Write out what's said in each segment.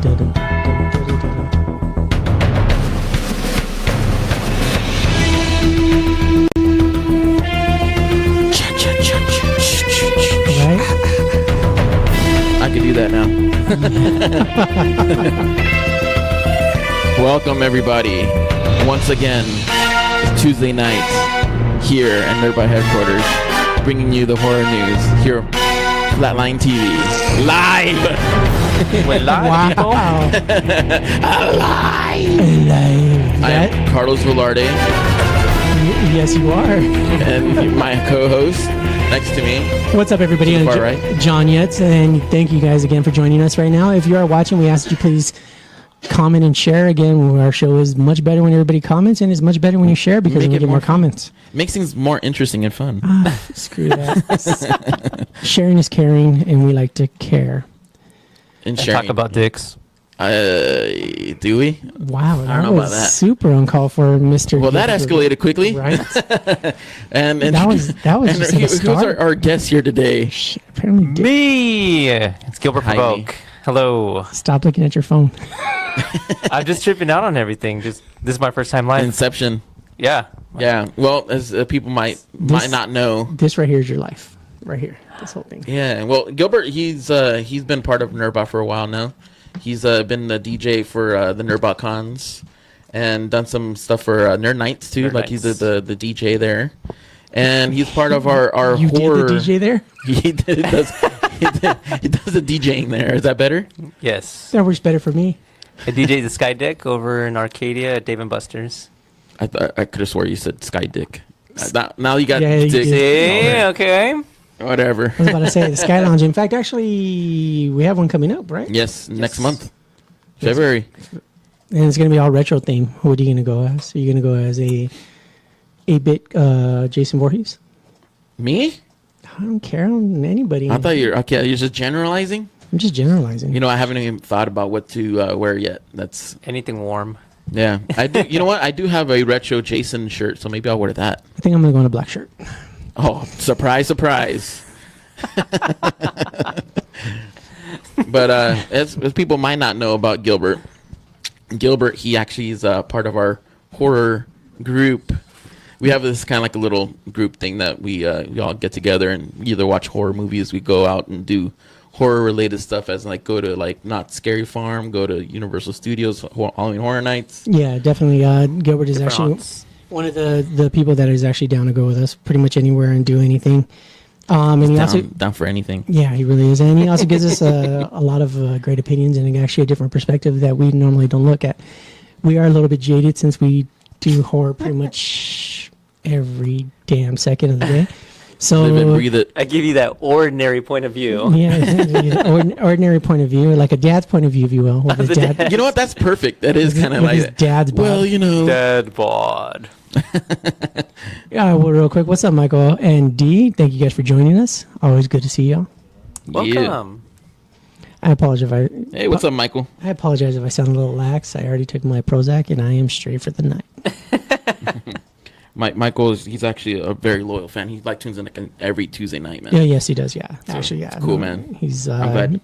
Right? I could do that now. Welcome, everybody. Once again, Tuesday night here at Nearby Headquarters, bringing you the horror news here on FlatlineTV. Live! We're live, Wow. Alive! Live. I am Carlos Velarde, Yes, you are. and my co-host next to me. What's up, everybody? Far right. John Yetz, and thank you guys again for joining us right now. If you are watching, we ask that you please comment and share. Again, our show is much better when everybody comments, and it's much better when you share because we get more comments. Makes things more interesting and fun. Screw that. Sharing is caring, and we like to care. And talk about dicks. Do we? Wow, I don't know about that. Super uncalled for, Mr. Well, that escalated quickly. Right? and that was and just who's start. our guest here today? Apparently Me! It's Gilbert Hi, Provoke. Hello. Stop looking at your phone. I'm just tripping out on everything. This is my first time live. Inception. Yeah. Yeah. Well, as people might not know. This right here is your life. Right here. This whole thing. Yeah. Well, Gilbert, he's been part of Nerdbot for a while now. He's been the DJ for the Nerdbot cons and done some stuff for Nerd Nights too. Nerd He's Nights. the DJ there, and he's part of our You horror. did the DJ there? He does the DJing there. Is that better? Yes. That works better for me. I DJ the Sky Deck over in Arcadia at Dave & Buster's. I could have swore you said Sky Dick. Now you got Yeah, you dick. did. See? Okay. Whatever. I was about to say the Sky Lounge. In fact, actually, we have one coming up, right? Yes, next month, February. And it's going to be all retro theme. What are you going to go as? Are you going to go as a 8-bit Jason Voorhees? Me? I don't care on anybody. I thought you're okay. You're just generalizing. I'm just generalizing. You know, I haven't even thought about what to wear yet. That's Anything warm. yeah. I do. You know what? I do have a retro Jason shirt, so maybe I'll wear that. I think I'm going to go in a black shirt. Oh, surprise, surprise. But as people might not know about Gilbert, he actually is part of our horror group. We have this kind of like a little group thing that we all get together and either watch horror movies. We go out and do horror related stuff, as like go to like Not Scary Farm, go to Universal Studios Halloween Horror Nights. Yeah, definitely. Gilbert is actually one of the people that is actually down to go with us pretty much anywhere and do anything. And he also Down for anything. Yeah, he really is. And he also gives us a lot of great opinions and actually a different perspective that we normally don't look at. We are a little bit jaded since we do horror pretty much every damn second of the day. So Live it, breathe it. I give you that ordinary point of view. yeah, ordinary point of view, like a dad's point of view, if you will. With his dad, You know what? That's perfect. That is kind of with like his dad's bod. well, you know. Dead bod. Well, real quick, what's up, Michael and Dee? Thank you guys for joining us. Always good to see y'all. Welcome. I apologize if Hey, what's up, Michael? I apologize if I sound a little lax. I already took my Prozac and I am straight for the night. Michael he's actually a very loyal fan. He like tunes in like every Tuesday night, man. Yeah, yes, he does. Yeah, actually, yeah, cool, man. He's I'm glad.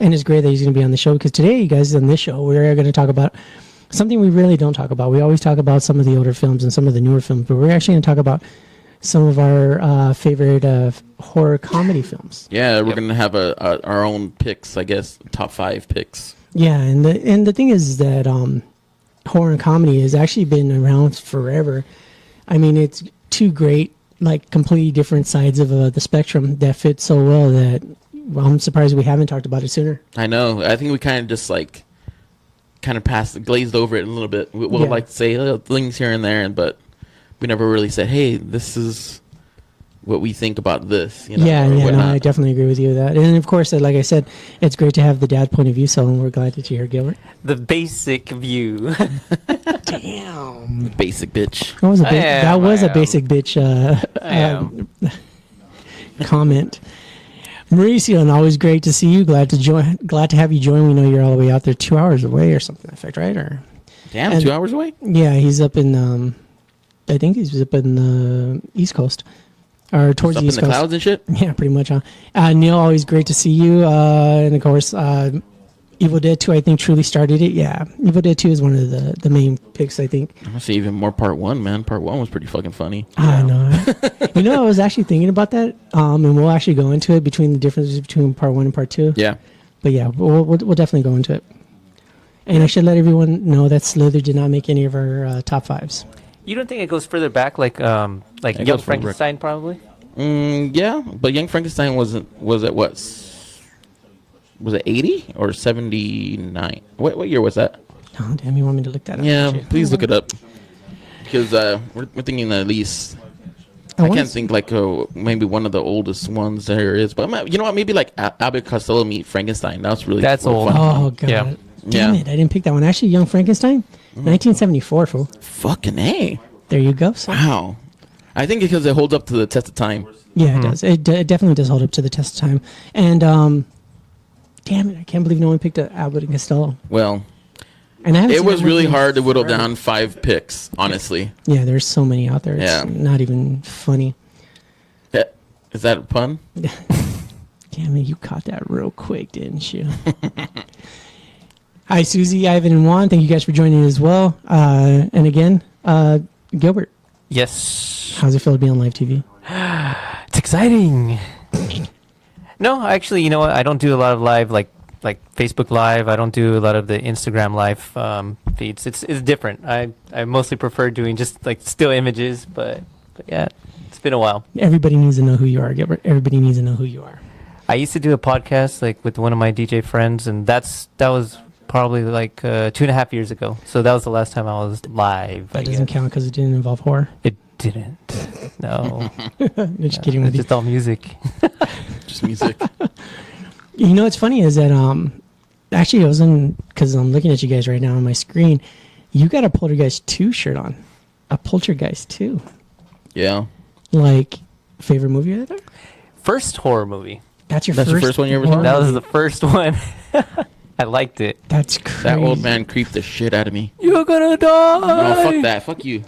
and it's great that he's going to be on the show because today, you guys, on this show, we're going to talk about something we really don't talk about. We always talk about some of the older films and some of the newer films, but we're actually going to talk about some of our favorite horror comedy films. Yeah, we're gonna have our own picks, I guess, top 5 picks. Yeah, and the thing is that horror and comedy has actually been around forever. I mean, it's two great, like, completely different sides of the spectrum that fit so well that I'm surprised we haven't talked about it sooner. I know. I think we kind of just like glazed over it a little bit. We'll like say things here and there, but we never really said, "Hey, this is what we think about this." You know, no, I definitely agree with you with that. And of course, like I said, it's great to have the dad point of view. So we're glad that you're here, Gilbert. The basic view. Damn, basic bitch. that was a I am. basic bitch comment. Mauricio, and always great to see you. Glad to have you join. We know you're all the way out there, 2 hours away or something like that, right? Or Damn, 2 hours away. yeah, he's up in. I think he's up in the East Coast, or towards Up the in East the Coast. clouds and shit. Yeah, pretty much. Huh? Neil, always great to see you. And of course, Evil Dead 2, I think, truly started it. Yeah, Evil Dead 2 is one of the main picks, I think. I'm gonna say even more part 1, man. Part 1 was pretty fucking funny. I know. You know, I was actually thinking about that, and we'll actually go into it between the differences between part 1 and part 2. Yeah. But yeah, we'll definitely go into it. And I should let everyone know that Slither did not make any of our top 5s. You don't think it goes further back, like Young goes further Frankenstein, probably? Yeah, but Young Frankenstein was at what? Was it 80 or 79? What year was that? Oh, damn, you want me to look that up? Yeah, Shit. please look it up. Because we're thinking at least... I can't think like maybe one of the oldest ones there is. But you know what? Maybe like Abbott Costello meet Frankenstein. That's really old. fun. Oh, God. Yeah. Damn it, I didn't pick that one. Actually, Young Frankenstein, 1974, fool. Fucking A. There you go. So. Wow. I think because it holds up to the test of time. Yeah, it does. It definitely does hold up to the test of time. And, damn it, I can't believe no one picked Abbott and Costello. Well, And I haven't it seen was that really movie hard to whittle forever. down 5 picks, honestly. Yeah, there's so many out there. It's Yeah. not even funny. Is that a pun? Damn it, you caught that real quick, didn't you? Hi, Susie, Ivan, and Juan. Thank you guys for joining as well. And again, Gilbert, Yes. how's it feel to be on live TV? It's exciting. No, actually, you know what? I don't do a lot of live, like Facebook Live. I don't do a lot of the Instagram Live feeds. It's different. I mostly prefer doing just like still images, but yeah, it's been a while. Everybody needs to know who you are, Gilbert. Everybody needs to know who you are. I used to do a podcast like with one of my DJ friends, and that was probably like 2.5 years ago. So that was the last time I was live. That doesn't count because it didn't involve horror. It didn't. No. Just kidding with It's you. just all music. Just music. You know what's funny is that actually I was in, because I'm looking at you guys right now on my screen. You got a Poltergeist 2 shirt on. A Poltergeist 2. Yeah. Like, favorite movie ever? First horror movie. That's your That's first your first one you ever horror saw? That was movie? the first one. I liked it. That's crazy. That old man creeped the shit out of me. You're gonna die. No, fuck that. Fuck you.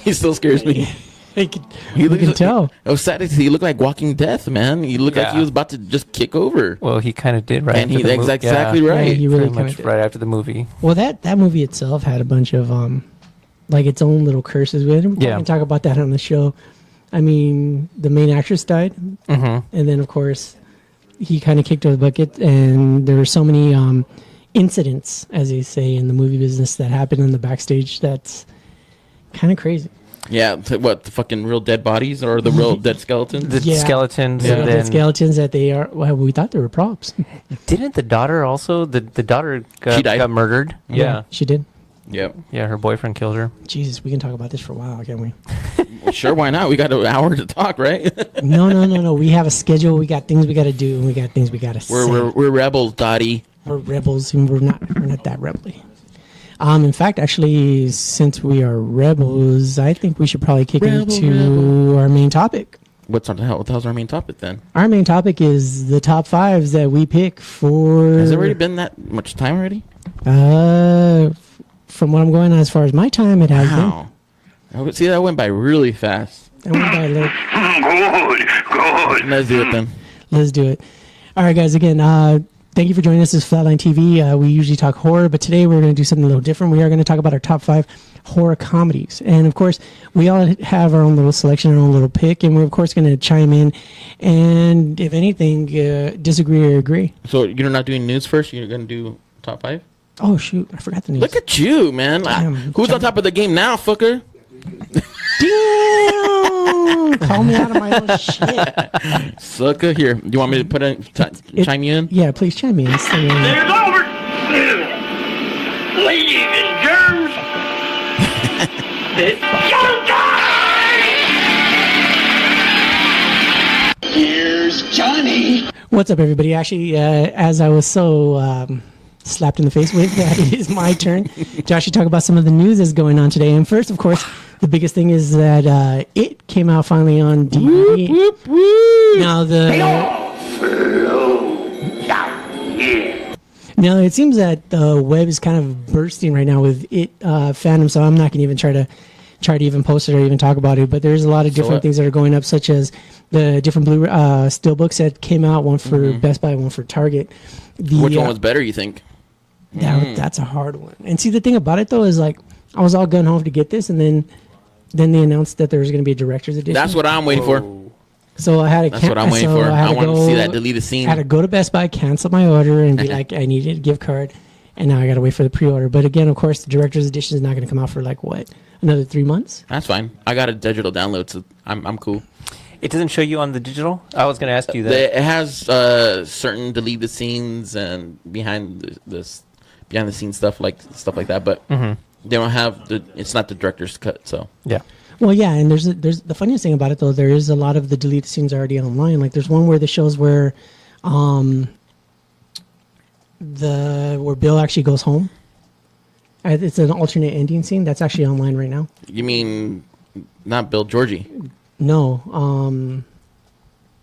He still scares me. You can tell. I was sad to see. He looked like Walking Death, man. He looked like he Yeah. was about to just kick over. Well, he kind of did right. And after the movie. exactly Yeah, right. Yeah, he really pretty kinda much did. right after the movie. Well, that movie itself had a bunch of like its own little curses with it. We Yeah. can talk about that on the show. I mean, the main actress died, Mm-hmm. and then of course he kind of kicked over the bucket, and there were so many incidents, as they say in the movie business, that happened in the backstage. That's kind of crazy. Yeah, what, the fucking real dead bodies or the real dead skeletons? The Yeah. skeletons, Yeah. and The then skeletons that they are. Well, we thought they were props. didn't the daughter also? The daughter She died. got murdered. Yeah. She did. Yep. Yeah, her boyfriend killed her. Jesus, we can talk about this for a while, can't we? Well, sure, why not? We got an hour to talk, right? No. We have a schedule. We got things we got to do, and we got things we got to say. we're rebels, Dottie. We're rebels, and we're not that rebelly. In fact, actually, since we are rebels, I think we should probably kick into our main topic. What the hell's our main topic then? Our main topic is the top 5s that we pick for. Has it already been that much time already? From what I'm going on as far as my time, it has Wow. See, that went by really fast. been. I went by a little. Good. Let's do it then. Let's do it. All right, guys. Again, thank you for joining us. This is Flatline TV. We usually talk horror, but today we're going to do something a little different. We are going to talk about our top 5 horror comedies. And, of course, we all have our own little selection, our own little pick, and we're, of course, going to chime in and, if anything, disagree or agree. So you're not doing news first? You're going to do top 5? Oh, shoot. I forgot the news. Look at you, man. Damn. Who's on top of the game now, fucker? Damn! Call me out of my own shit. Sucker. Here. You want me to put in, chime you in? Yeah, please chime in. So, It's over. Ladies and germs. It's showtime. Here's Johnny. what's up, everybody? Actually, as I was so slapped in the face with, that it is my turn to actually talk about some of the news that's going on today. And first, of course, the biggest thing is that it came out finally on DVD. Whoop, whoop. Now, Yeah. Now, it seems that the web is kind of bursting right now with it fandom, so I'm not going to even try to try to even post it or even talk about it. But there's a lot of different things that are going up, such as the different blue steelbooks that came out, one for Best Buy, one for Target. Which one was better, you think? That's a hard one. And see, the thing about it though is like I was all gun home to get this, and then they announced that there was going to be a director's edition. That's what I'm waiting for. So I had to. That's what I'm waiting for. I want to see that deleted scene. I had to go to Best Buy, cancel my order, and be like, I needed a gift card, and now I got to wait for the pre-order. But again, of course, the director's edition is not going to come out for like what, another 3 months? That's fine. I got a digital download, so I'm cool. It doesn't show you on the digital? I was going to ask you that. It has certain deleted scenes and behind the scenes stuff like that, but they don't have it's not the director's cut. So yeah. Well, yeah, and there's the funniest thing about it though. There is a lot of the deleted scenes already online. Like there's one where the shows where, where Bill actually goes home. It's an alternate ending scene that's actually online right now. You mean not Bill, Georgie? No,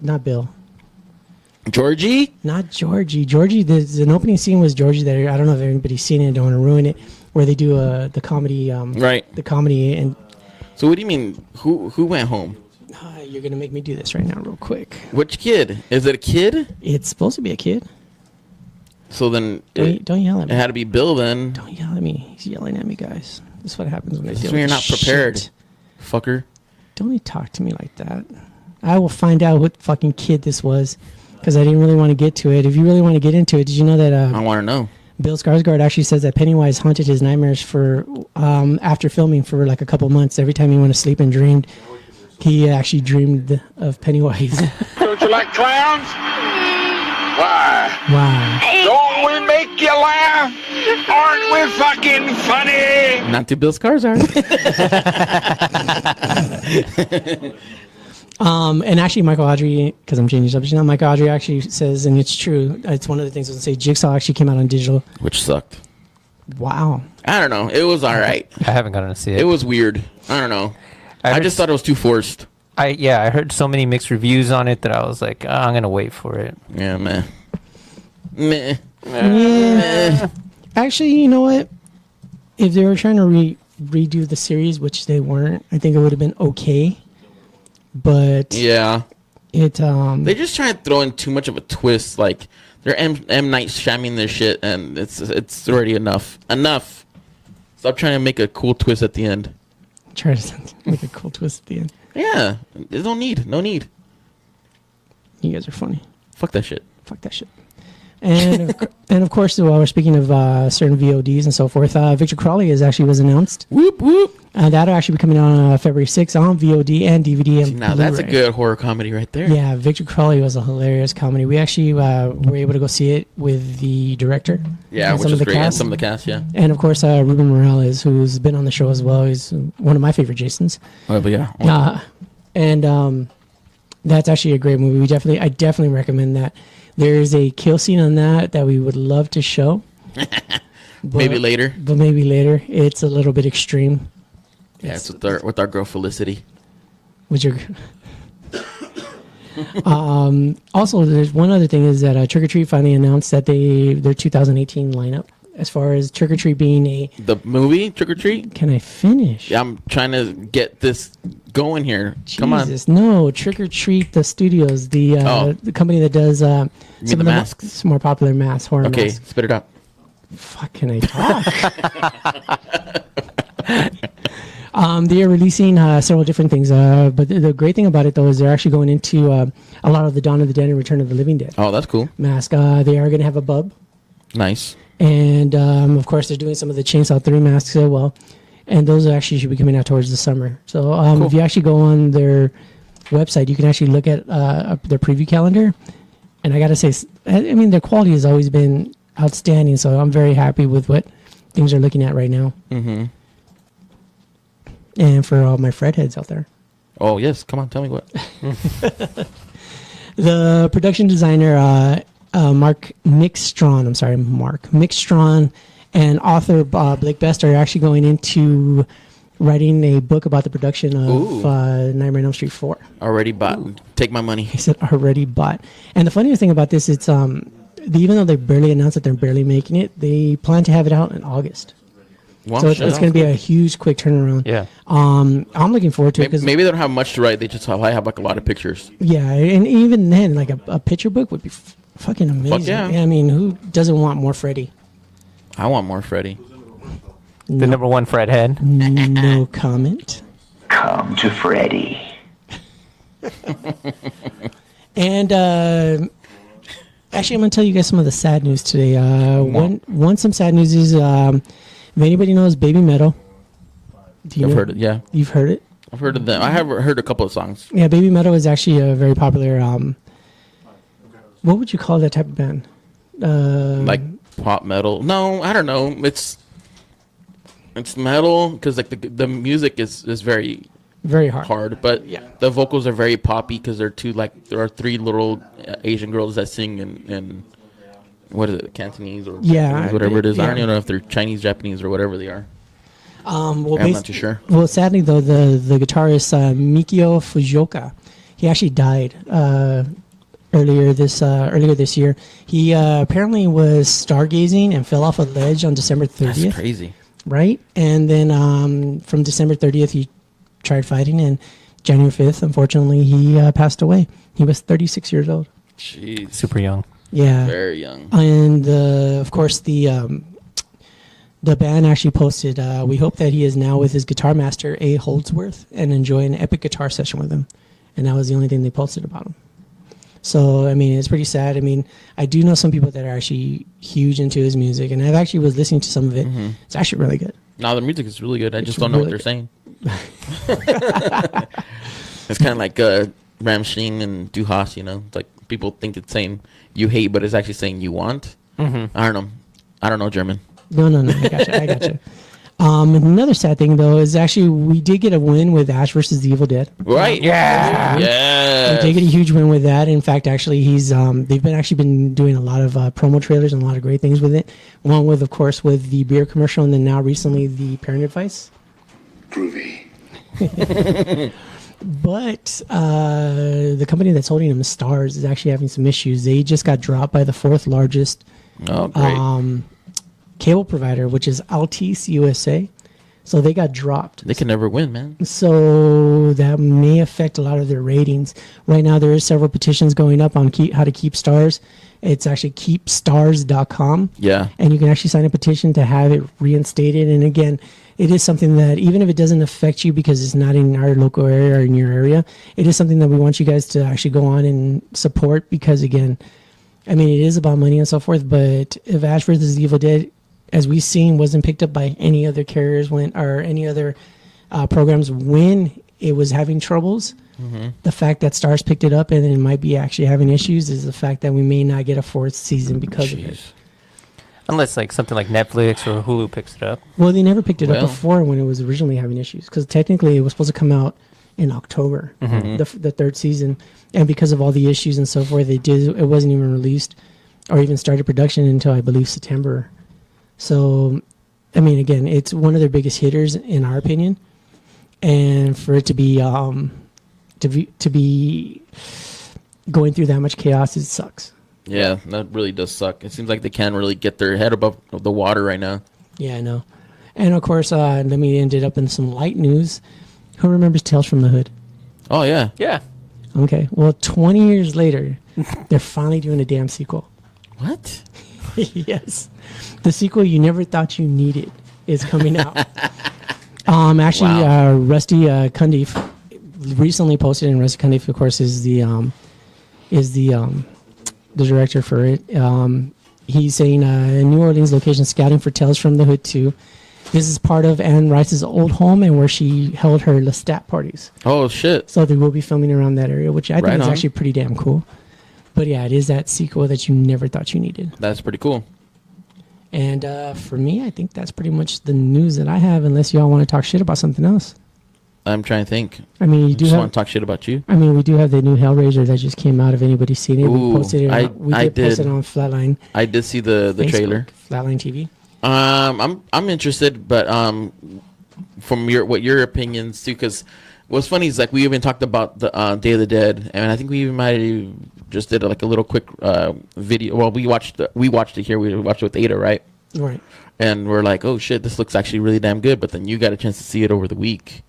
not Bill. Georgie? Not Georgie. Georgie. There's an opening scene was Georgie that I don't know if anybody's seen it. Don't want to ruin it. Where they do the comedy. Right. The comedy and. So what do you mean? Who went home? You're gonna make me do this right now, real quick. Which kid? Is it a kid? It's supposed to be a kid. So then, don't yell at me. It had to be Bill then. Don't yell at me. He's yelling at me, guys. This is what happens when I deal with you're not prepared, shit. Fucker. Don't you talk to me like that. I will find out what fucking kid this was, because I didn't really want to get to it. If you really want to get into it, did you know that? I want to know. Bill Skarsgård actually says that Pennywise haunted his nightmares for after filming for like a couple months. Every time he went to sleep and dreamed, he actually dreamed of Pennywise. Don't you like clowns? Why? Wow. Don't we make you laugh? Aren't we fucking funny? Not to Bill Skarsgård. And actually, Michael Audrey, because I'm changing subject now, Michael Audrey actually says, and it's true, it's one of the things I was going to say, Jigsaw actually came out on digital. Which sucked. Wow. I don't know. It was all right. I haven't gotten to see it. It was weird. I don't know. I just thought it was too forced. I heard so many mixed reviews on it that I was like, I'm going to wait for it. Yeah, meh. Meh. Yeah. Actually, you know what? If they were trying to redo the series, which they weren't, I think it would have been okay. But yeah, it they just try to throw in too much of a twist. Like they're M Night shamming their shit, and it's already enough. Enough. Stop trying to make a cool twist at the end. Try to make a cool twist at the end. Yeah, there's no need. No need. You guys are funny. Fuck that shit. Fuck that shit. And of course, while we're speaking of certain VODs and so forth, Victor Crowley was announced. Whoop whoop. That'll actually be coming out on February 6th on VOD and DVD. And now Blu-ray. That's a good horror comedy right there. Yeah, Victor Crowley was a hilarious comedy. We actually were able to go see it with the director. Yeah, which is great. And some of the cast, yeah. And of course, Ruben Morales, who's been on the show as well. He's one of my favorite Jasons. Oh, but yeah. And that's actually a great movie. I definitely recommend that. There's a kill scene on that we would love to show. Maybe later. But maybe later. It's a little bit extreme. Yeah, it's with our girl Felicity. Also, there's one other thing is that Trick or Treat finally announced that their 2018 lineup, as far as Trick or Treat being the movie Trick or Treat. Can I finish? Yeah, I'm trying to get this going here. Come on. No, Trick or Treat the studios, the company that does some of the masks, some more popular masks, horror masks. Okay, spit it out. Fuck, can I talk? They are releasing several different things, but the great thing about it though is they're actually going into a lot of the Dawn of the Dead and Return of the Living Dead. Oh, that's cool. Mask. They are going to have a bub. Nice. And of course, they're doing some of the Chainsaw 3 masks as well. And those actually should be coming out towards the summer. So cool. If you actually go on their website, you can actually look at their preview calendar. And I got to say, I mean, their quality has always been outstanding. So I'm very happy with what things are looking at right now. Mm-hmm. And for all my Fred heads out there. Oh, yes. Come on. Tell me what. The production designer, Mark Mixtron, and author Blake Best are actually going into writing a book about the production of Nightmare on Elm Street 4. Already bought. Ooh. Take my money. He said already bought. And the funniest thing about this, it's even though they barely announced that they're barely making it, they plan to have it out in August. Well, so it's shit. going to be a huge, quick turnaround. Yeah. I'm looking forward to it. Maybe they don't have much to write. They just have like a lot of pictures. Yeah, and even then, like a picture book would be fucking amazing. yeah. I mean, who doesn't want more Freddy? I want more Freddy. The number one Fred head. No comment. Come to Freddy. And actually, I'm going to tell you guys some of the sad news today. Some sad news is if anybody knows Baby Metal. I've heard it. Yeah, You've heard it? I've heard of them. I have heard a couple of songs. Yeah, Baby Metal is actually a very popular. What would you call that type of band? Like pop metal. No, I don't know. It's metal because like the music is very Very hard. hard, but Yeah. the vocals are very poppy because there are three little Asian girls that sing in what is it, Cantonese or Yeah, Japanese, whatever it is. I don't yeah. even know if they're Chinese, Japanese, or whatever they are. Well, I'm not too sure. Well, sadly though, the guitarist Mikio Fujioka, he actually died earlier this year. He apparently was stargazing and fell off a ledge on December 30th. That's crazy. Right, and then from December 30th, he tried fighting, and January 5th, unfortunately, he passed away. He was 36 years old. Jeez, Super young. Yeah, very young. and of course the band actually posted. We hope that he is now with his guitar master A. Holdsworth and enjoy an epic guitar session with him, and that was the only thing they posted about him. So I mean, it's pretty sad. I mean, I do know some people that are actually huge into his music, and I've actually was listening to some of it. Mm-hmm. It's actually really good. No, the music is really good. I It's just don't know what really they're saying. It's kind of like Rammstein and Du Hast, you know? It's like people think it's saying you hate, but it's actually saying you want. Mm-hmm. I don't know German. No, I gotcha. Another sad thing though is actually we did get a win with Ash versus the Evil Dead. Right? Yeah. Yeah. We did get a huge win with that. In fact, actually, they've been doing a lot of promo trailers and a lot of great things with it. One with, of course, with the beer commercial, and then now recently the parent advice. Groovy. But the company that's holding them, Stars, is actually having some issues. They just got dropped by the fourth largest Oh, great. cable provider, which is Altice USA. So they got dropped. They can never win, man. So that may affect a lot of their ratings. Right now, there is several petitions going up on how to keep Stars. It's actually keepstars.com. Yeah. And you can actually sign a petition to have it reinstated. And again, it is something that even if it doesn't affect you because it's not in our local area or in your area, it is something that we want you guys to actually go on and support because, again, I mean, it is about money and so forth. But if Ash vs. the Evil Dead, as we've seen, wasn't picked up by any other carriers or any other programs when it was having troubles, the fact that Stars picked it up and it might be actually having issues is the fact that we may not get a fourth season because of it. Unless like something like Netflix or Hulu picks it up. Well, they never picked it up Well. before when it was originally having issues because technically it was supposed to come out in October, the third season, and because of all the issues and so forth, it wasn't even released or even started production until I believe September. So, I mean, again, it's one of their biggest hitters in our opinion, and for it to be going through that much chaos, it sucks. Yeah, that really does suck. It seems like they can't really get their head above the water right now. Yeah, I know. And of course, then we ended up in some light news. Who remembers Tales from the Hood? Oh, yeah. Yeah. Okay, well, 20 years later, they're finally doing a damn sequel. What? Yes, the sequel you never thought you needed is coming out. Actually, Wow. Rusty Cundiff recently posted, and Rusty Cundiff, of course, is the director for it. He's saying New Orleans location scouting for Tales from the Hood 2. This is part of Anne Rice's old home and where she held her Lestat parties. Oh, shit. So they will be filming around that area, which I think Right is on. actually pretty damn cool. But yeah, it is that sequel that you never thought you needed. That's pretty cool. And for me, I think that's pretty much the news that I have, unless y'all want to talk shit about something else. I'm trying to think. I mean, I you do just have. want to talk shit about you. I mean, we do have the new Hellraiser that just came out. If anybody's seen it, Ooh, we posted it. I Post it did. on Flatline. I did see the Facebook, trailer. Flatline TV. I'm interested, but from what your opinions too, because what's funny is like we even talked about the Day of the Dead, and I think we even might have just did like a little quick video. Well, we watched it here. We watched it with Ada, right? Right. And we're like, oh shit, this looks actually really damn good. But then you got a chance to see it over the week,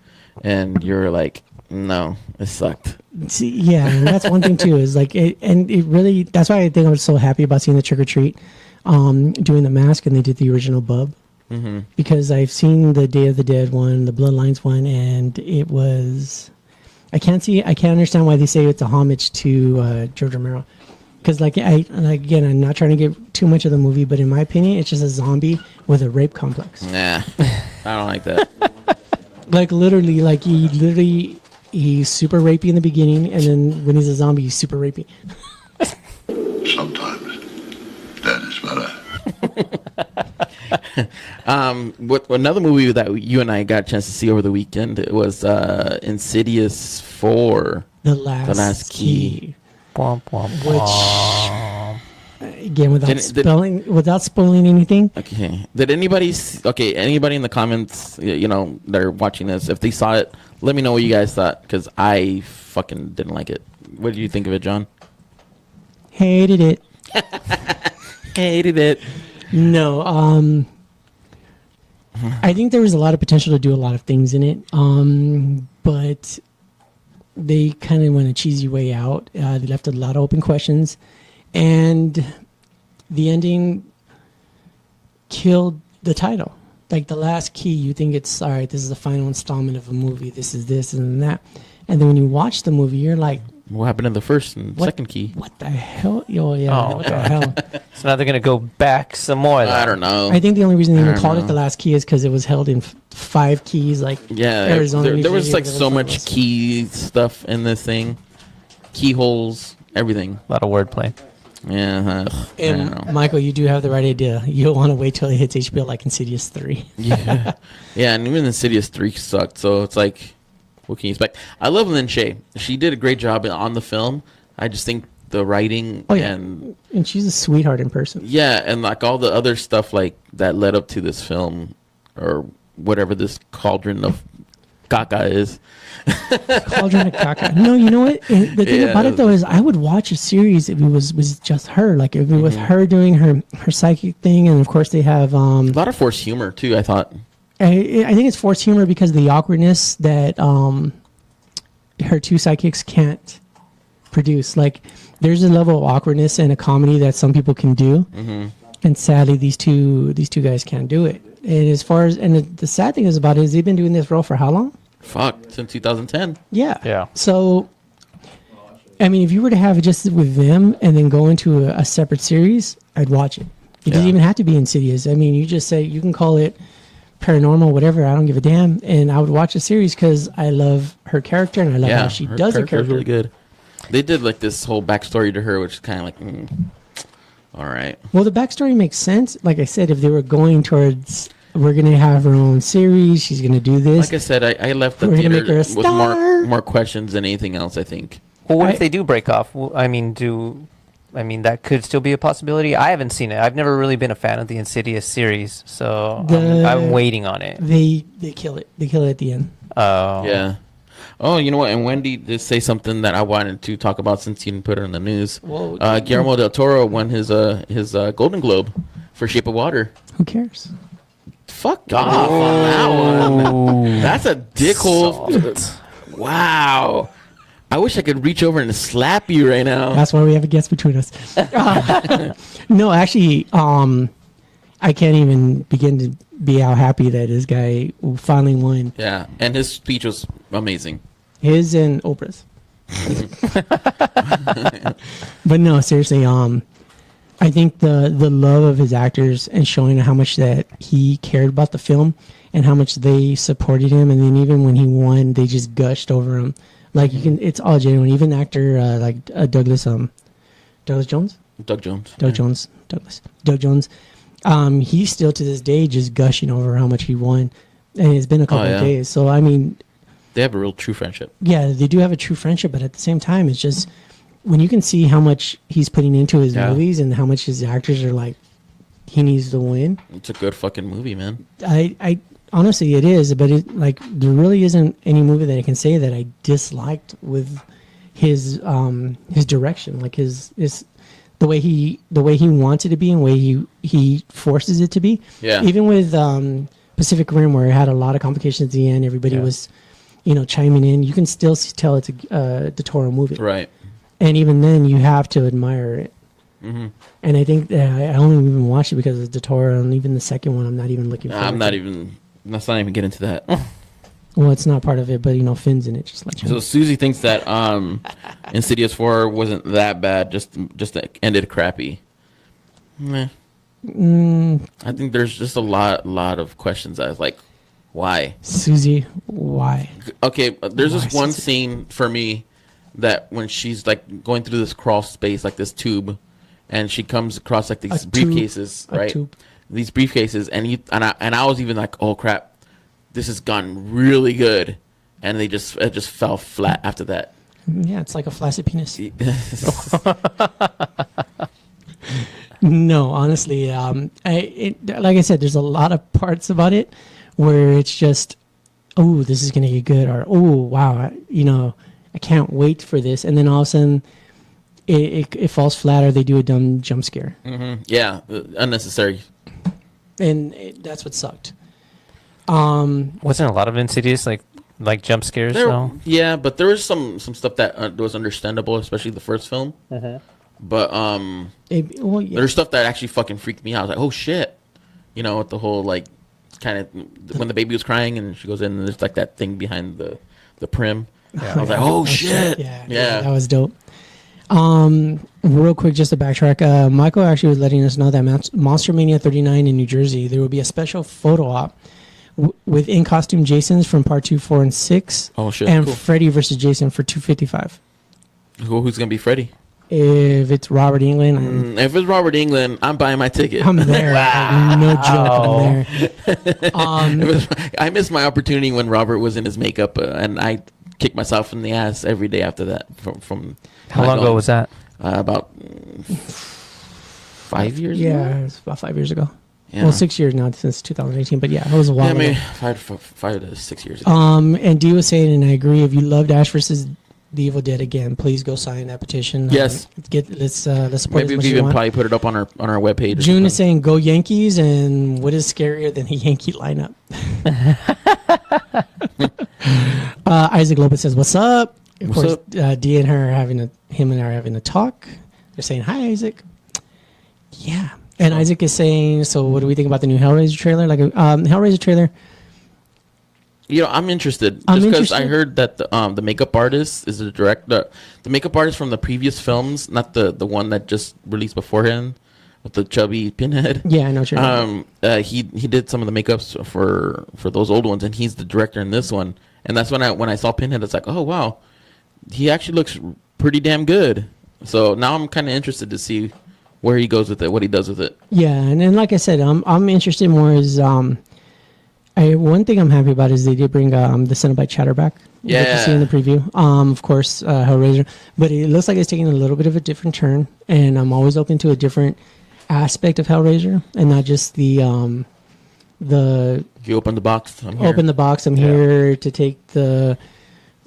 and you're like, no, it sucked. See, yeah, and that's one thing too. Is like, it really. That's why I think I was so happy about seeing the Trick or Treat, doing the mask, and they did the original Bub, because I've seen the Day of the Dead one, the Bloodlines one, and it was. I can't understand why they say it's a homage to George Romero. Because again, I'm not trying to give too much of the movie, but in my opinion, it's just a zombie with a rape complex. Nah, I don't like that. Like literally, he's super rapey in the beginning, and then when he's a zombie, he's super rapey. Sometimes that is better. What another movie that you and I got a chance to see over the weekend, it was Insidious 4. The Last Key. Womp, womp, womp. Again, without spoiling anything. Okay. Did anybody anybody in the comments, that are watching this, if they saw it, let me know what you guys thought, because I fucking didn't like it. What did you think of it, John? Hated it. Hated it. No, I think there was a lot of potential to do a lot of things in it, but they kind of went a cheesy way out. They left a lot of open questions, and the ending killed the title. Like The Last Key, you think it's, all right, this is the final installment of a movie. This is this and that. And then when you watch the movie, you're like, what happened in the first and second key? What the hell? What the hell? So now they're going to go back some more. I don't know. I think the only reason they even called it The Last Key is because it was held in 5 keys, like Arizona. There was like so much key stuff in this thing. Keyholes, everything. A lot of wordplay. Yeah. And Michael, you do have the right idea. You'll want to wait till it hits HBO like Insidious 3. Yeah. Yeah, and even Insidious 3 sucked, so it's like, what can you expect? I love Lynn Shay. She did a great job on the film. I just think the writing and she's a sweetheart in person. Yeah, and like all the other stuff like that led up to this film, or whatever this cauldron of caca is. Cauldron of caca. No, you know what? The thing about it though is I would watch a series if it was just her. Like if it was her doing her psychic thing, and of course they have a lot of forced humor too, I thought. I think it's forced humor because of the awkwardness that her two psychics can't produce. Like, there's a level of awkwardness in a comedy that some people can do, and sadly, these two guys can't do it. And as far as the sad thing is about it is they've been doing this role for how long? Fuck, since 2010. Yeah. So, I mean, if you were to have it just with them and then go into a separate series, I'd watch it. It doesn't even have to be Insidious. I mean, you just say you can call it paranormal, whatever. I don't give a damn, and I would watch the series because I love her character and I love how she does her character. Really good. They did like this whole backstory to her, which is kind of like, all right. Well, the backstory makes sense. Like I said, if they were going towards, we're gonna have her own series, she's gonna do this. Like I said, I left the theater with more questions than anything else, I think. Well, what if they do break off? I mean, that could still be a possibility. I haven't seen it. I've never really been a fan of the Insidious series, so I'm waiting on it. They kill it. They kill it at the end. Oh. Yeah. Oh, you know what? And Wendy did say something that I wanted to talk about since you didn't put it in the news. Well, Guillermo del Toro won his Golden Globe for Shape of Water. Who cares? Fuck off on that one. That's a dickhole. Wow. I wish I could reach over and slap you right now. That's why we have a guest between us. No, actually, I can't even begin to be how happy that this guy finally won. Yeah, and his speech was amazing. His and Oprah's. But no, seriously, I think the love of his actors and showing how much that he cared about the film and how much they supported him, and then even when he won, they just gushed over him. Like it's all genuine. Even actor Doug Jones. He's still to this day just gushing over how much he won, and it's been a couple of days. So I mean, they have a real true friendship. Yeah, they do have a true friendship, but at the same time, it's just when you can see how much he's putting into his movies and how much his actors are like, he needs to win. It's a good fucking movie, man. I honestly, it is, but there really isn't any movie that I can say that I disliked with his direction, like his the way he wants it to be and way he forces it to be. Yeah. Even with Pacific Rim, where it had a lot of complications at the end, everybody was, chiming in. You can still tell it's a Del Toro movie, Right. and even then, you have to admire it. Mm-hmm. And I think I only even watched it because of Del Toro, and even the second one, I'm not even looking. I'm not even. Let's not even get into that. Well, it's not part of it, but Finn's in it. Just let you know. So Susie thinks that Insidious 4 wasn't that bad. Just ended crappy. Meh. I think there's just a lot of questions. I was like, why? Susie, why? Okay, there's Why, this one Susie? scene for me that when she's like going through this crawl space, like this tube, and she comes across like these A tube. briefcases, A right? tube. These briefcases, and I was even like, oh crap, this has gone really good, and it just fell flat after that. Yeah, it's like a flaccid penis. No, honestly, like I said, there's a lot of parts about it where it's just, oh, this is gonna get good, or oh, wow, I can't wait for this, and then all of a sudden, it falls flat, or they do a dumb jump scare, Yeah, unnecessary. and that's what sucked. Wasn't a lot of Insidious like jump scares though? Yeah, but there was some stuff that was understandable, especially the first film. But Well, yeah. there's stuff that actually fucking freaked me out. I was like, oh shit, with the whole like kind of when the baby was crying and she goes in and there's like that thing behind the prim. I was like, oh shit, Yeah, that was dope. Real quick, just to backtrack, Michael actually was letting us know that Monster Mania 39 in New Jersey, there will be a special photo op with in costume Jasons from part 2, 4, and 6. Oh, shit, And cool. Freddy versus Jason for 255. Who's gonna be Freddy? If it's Robert Englund, If it's Robert Englund, I'm buying my ticket. I'm there. Like, no joke, I'm there. I missed my opportunity when Robert was in his makeup, and I kicked myself in the ass every day after that. From How long ago was that? About 5 years ago. Yeah, it's about 5 years ago. Yeah. Well, 6 years now since 2018, but yeah, it was a while Yeah, maybe ago. 5 to 6 years ago. And Dee was saying, and I agree, if you loved Ash versus the Evil Dead again, please go sign that petition. Yes. Let's support Maybe as we much can as you even want. probably put it up on our webpage. June is saying go Yankees, and what is scarier than a Yankee lineup? Isaac Lopez says, "What's up?" Of What's course, up? Dee and her him and I are having a talk. They're saying, "Hi, Isaac." Yeah, and Isaac is saying, "So, what do we think about the new Hellraiser trailer?" Like, Hellraiser trailer. I'm interested. I'm Just because I interested. heard that the makeup artist is the director. The makeup artist from the previous films, not the one that just released beforehand with the chubby pinhead. Yeah, I know what you're talking about. He did some of the makeups for those old ones, and he's the director in this one. And that's when I saw Pinhead, it's like, oh wow, he actually looks pretty damn good. So now I'm kind of interested to see where he goes with it, what he does with it. Yeah, and then like I said, I'm interested more is one thing I'm happy about is they did bring the Cenobite Chatter back. You get to see in the preview. Of course, Hellraiser, but it looks like it's taking a little bit of a different turn, and I'm always open to a different aspect of Hellraiser and not just the If you open the box, I'm here. open the box. I'm here to take the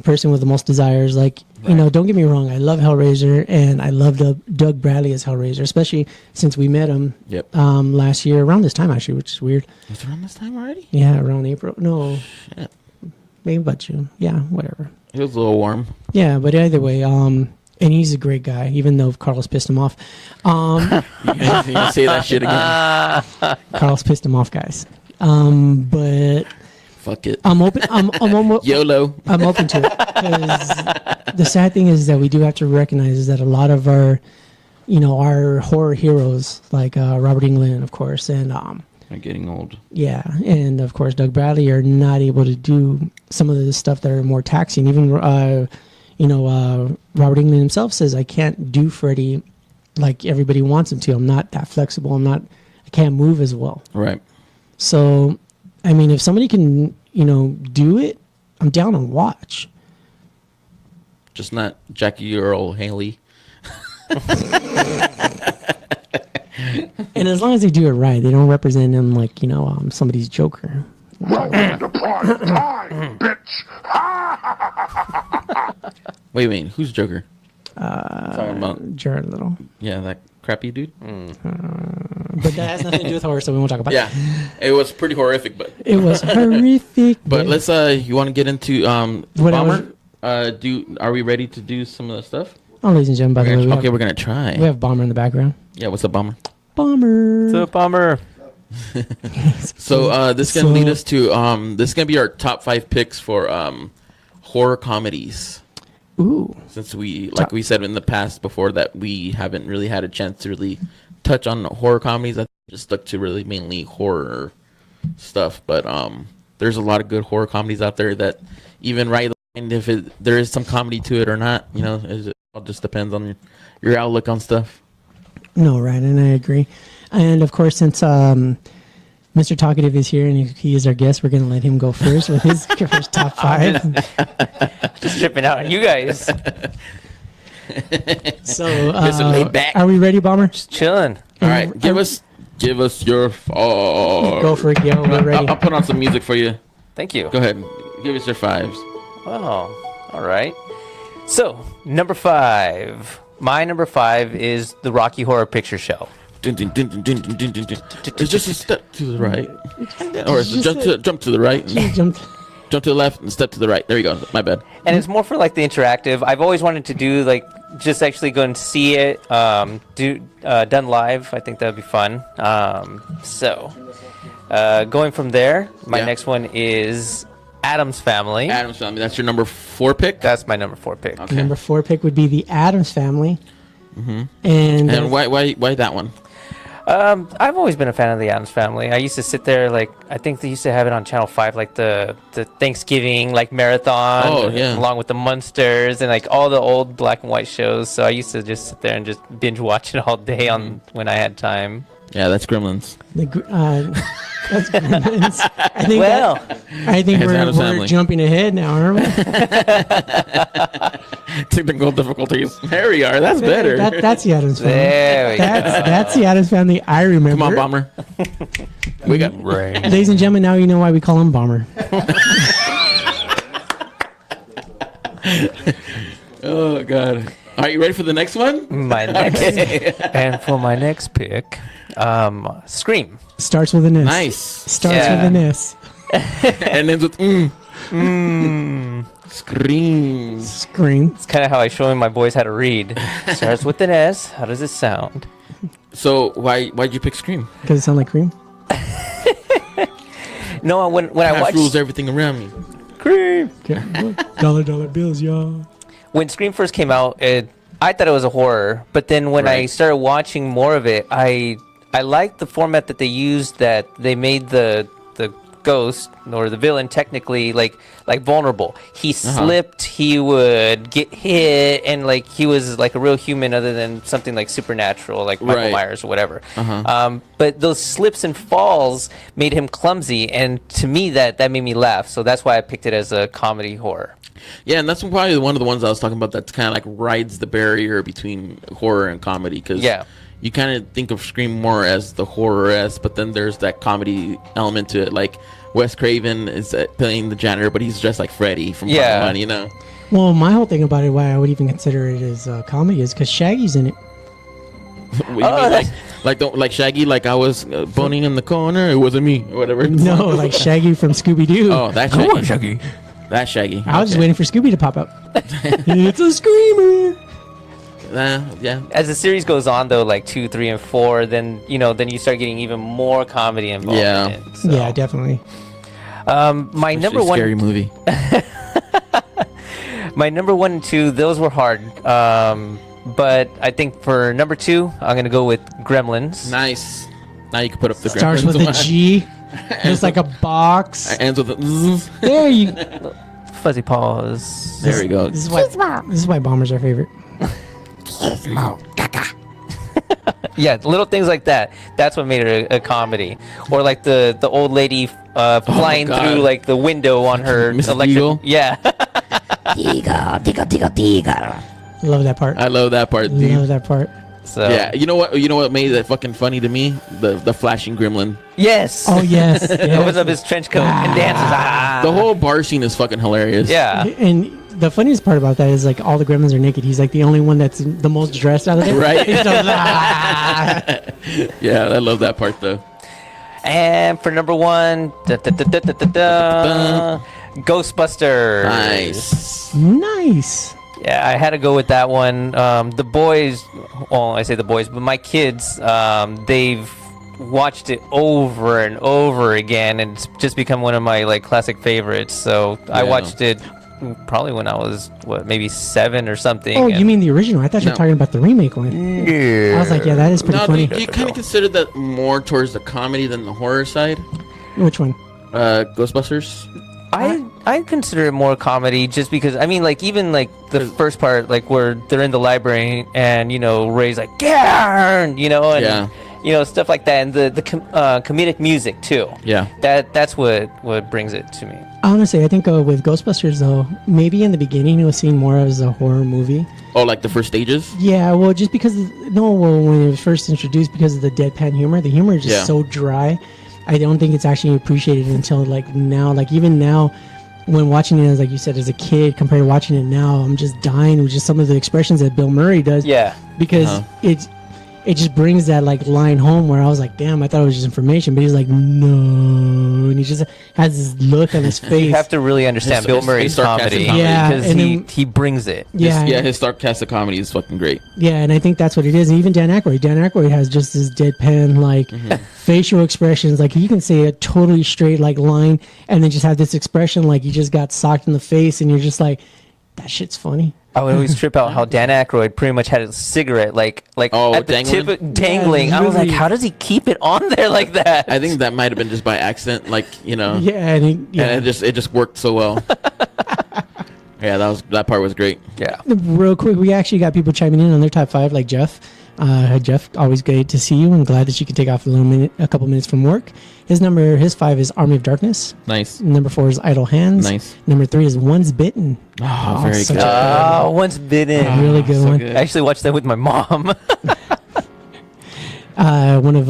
person with the most desires. Like, don't get me wrong. I love Hellraiser, and I love Doug Bradley as Hellraiser, especially since we met him Yep. last year around this time, actually, which is weird. It's around this time already? Yeah, around April. No, Shit. maybe about June. Yeah, whatever. It was a little warm. Yeah, but either way, and he's a great guy, even though Carlos pissed him off. You say that shit again. Carlos pissed him off, guys. But Fuck it. I'm open. I'm YOLO. I'm open to it, because the sad thing is that we do have to recognize is that a lot of our horror heroes, like Robert Englund, of course, and I'm getting old. yeah, and of course Doug Bradley, are not able to do some of the stuff that are more taxing. Even Robert Englund himself says, "I can't do Freddy like everybody wants him to. I'm not that flexible. I can't move as well." Right. So, I mean, if somebody can, do it, I'm down to watch. Just not Jackie Earl Haley. And as long as they do it right, they don't represent him like, somebody's Joker. Welcome to prime time, bitch. Wait, who's Joker? Talking about Jared Little. that crappy dude. But that has nothing to do with horror, so we won't talk about Yeah, it was pretty horrific, but it. It was horrific. but let's you want to get into What Bomber? Are we ready to do some of the stuff? Oh, ladies and gentlemen, by the way, We're gonna try. we have Bomber in the background. Yeah, what's up, Bomber? Bomber. So bummer. So this is gonna lead us to this is gonna be our top 5 picks for horror comedies. Ooh. Since we we said in the past before that we haven't really had a chance to really touch on horror comedies. I just stuck to really mainly horror stuff, but there's a lot of good horror comedies out there that even right and if there is some comedy to it or not, you know, it all just depends on your outlook on stuff. No, right, and I agree. And of course, since Mr. Talkative is here and he is our guest, we're going to let him go first with his first top 5. Just tripping out on you guys. So, laid back. are we ready, Bomber? Just chilling. All right, give us your Go for it, Gil. We're ready. I'll put on some music for you. Thank you. Go ahead, give us your 5s. Oh, all right. So, number 5. My number 5 is the Rocky Horror Picture Show. It's just a step to the right, or it's jump to the right, jump to the left, and step to the right. There you go. My bad. And it's more for like the interactive. I've always wanted to do like just actually go and see it done live. I think that would be fun. So going from there, my next one is Addams Family. Addams Family. That's your number 4 pick. That's my number 4 pick. Okay. Number 4 pick would be the Addams Family. Mm-hmm. And why that one? I've always been a fan of the Addams Family. I used to sit there, like, I think they used to have it on Channel 5, like the Thanksgiving like marathon, along with the Munsters and like all the old black and white shows. So I used to just sit there and just binge watch it all day on when I had time. Yeah, that's Gremlins. That's Gremlins. I think we're jumping ahead now, aren't we? Technical difficulties. There we are. That's better. That's the Addams Family. There we go. That's the Addams Family I remember. Come on, Bomber. We got rain. Ladies and gentlemen, now you know why we call him Bomber. Oh, God. Are you ready for the next one? My next, and for my next pick, Scream. Starts with an S. Nice. Starts with an S. And ends with Scream. Scream. It's kind of how I show my boys how to read. Starts with an S. How does it sound? So why'd you pick Scream? Because it sounds like cream. No, when I watched rules everything around me. Scream. Dollar bills, y'all. When Scream first came out, I thought it was a horror, but then when I started watching more of it, I liked the format that they used. That they made the ghost or the villain technically like vulnerable. He slipped, he would get hit, and like he was like a real human other than something like supernatural, like Michael Myers or whatever. But those slips and falls made him clumsy, and to me that made me laugh. So that's why I picked it as a comedy horror. Yeah, and that's probably one of the ones I was talking about that's kind of like rides the barrier between horror and comedy, because you kind of think of Scream more as the horror-esque, but then there's that comedy element to it. Like Wes Craven is playing the janitor, but he's dressed like Freddy from Part 1, you know? Well, my whole thing about it, why I would even consider it as comedy, is because Shaggy's in it. like Shaggy, like I was boning in the corner, it wasn't me, or whatever. No, like Shaggy from Scooby-Doo. Oh, that's Shaggy. Come on, Shaggy. That's Shaggy. I was just waiting for Scooby to pop up. It's a screamer. Yeah. As the series goes on, though, like 2, 3, and 4, then you start getting even more comedy involved. Yeah. In it, so. Yeah, definitely. My number one scary movie. My number 1 and 2, those were hard. But I think for number 2, I'm gonna go with Gremlins. Nice. Now you can put up the Starts Gremlins with a G. It's like a box. Ends with a zzz. There you. Fuzzy paws. There we go. This is why Bomber's our favorite. Yeah, little things like that. That's what made it a comedy. Or like the old lady flying through like the window on her electric. Eagle? Yeah. Love that part. I love that part, dude. Love that part. So yeah, you know what made that fucking funny to me? The flashing gremlin. Yes. Oh yes. Opens up his trench coat and dances. The whole bar scene is fucking hilarious. Yeah. And the funniest part about that is like all the gremlins are naked. He's like the only one that's the most dressed out of there. Right. He's just, "Ah." Yeah, I love that part though. And for number 1, Ghostbusters. Nice. Nice. Yeah, I had to go with that one. The boys, well, I say the boys, but my kids, they've watched it over and over again, and it's just become one of my like classic favorites. So I Yeah. watched it probably when I was maybe 7 or something. Oh, and- you mean the original? I thought you were No. talking about the remake one. Yeah. I was like, yeah, that is pretty No, funny. do you kind of consider that more towards the comedy than the horror side? Which one? Ghostbusters. I consider it more comedy, just because I mean, like, even like the first part, like where they're in the library and Ray's like, Garn, and Yeah. stuff like that, and the comedic music too. Yeah. That's what brings it to me. Honestly, I think with Ghostbusters, though, maybe in the beginning it was seen more as a horror movie. Oh, like the first stages. Yeah, well, just because when it was first introduced, because of the deadpan humor, the humor is just so dry. I don't think it's actually appreciated until like now. Like even now, when watching it, as like you said, as a kid, compared to watching it now, I'm just dying with just some of the expressions that Bill Murray does. Yeah. Because it just brings that like line home where I was like, damn, I thought it was just information, but he's like, no, and he just has this look on his face. You have to really understand Bill Murray's sarcastic comedy, comedy. Yeah, because and he brings it. Yeah, His sarcastic comedy is fucking great. yeah, and I think that's what it is. And even Dan Aykroyd has just this deadpan like facial expressions. Like you can say a totally straight like line, and then just have this expression like you just got socked in the face, and you're just like, that shit's funny. I would always trip out how Dan Aykroyd pretty much had a cigarette like at the tip dangling. Yeah, I was like, really. how does he keep it on there like that? I think that might have been just by accident, like Yeah, and and it just worked so well. Yeah, that part was great. Yeah. Real quick, we actually got people chiming in on their top 5, like Jeff. Jeff, always great to see you, and glad that you could take off a couple minutes from work. His 5 is Army of Darkness. Nice. Number 4 is Idle Hands. Nice. Number 3 is Once Bitten. Oh, very such good. a Once bitten. really good so one. good. I actually watched that with my mom. One of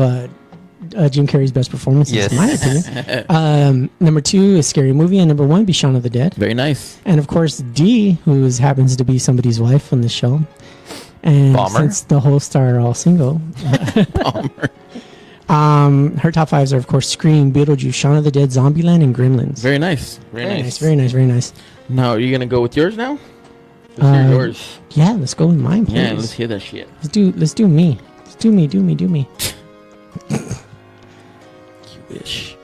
Jim Carrey's best performances, Yes. in my opinion. Number 2 is Scary Movie, and number 1 be Shaun of the Dead. Very nice. And of course, Dee, who happens to be somebody's wife on the show. And Bomber. since the hosts are all single, her top 5s are, of course, Scream, Beetlejuice, Shaun of the Dead, Zombieland, and Gremlins. Very nice. Very nice. Very nice, very nice. Now, are you gonna go with yours now? Let's hear yours. Yeah, let's go with mine, please. Yeah, let's hear that shit. Let's do me. Let's do me. You wish.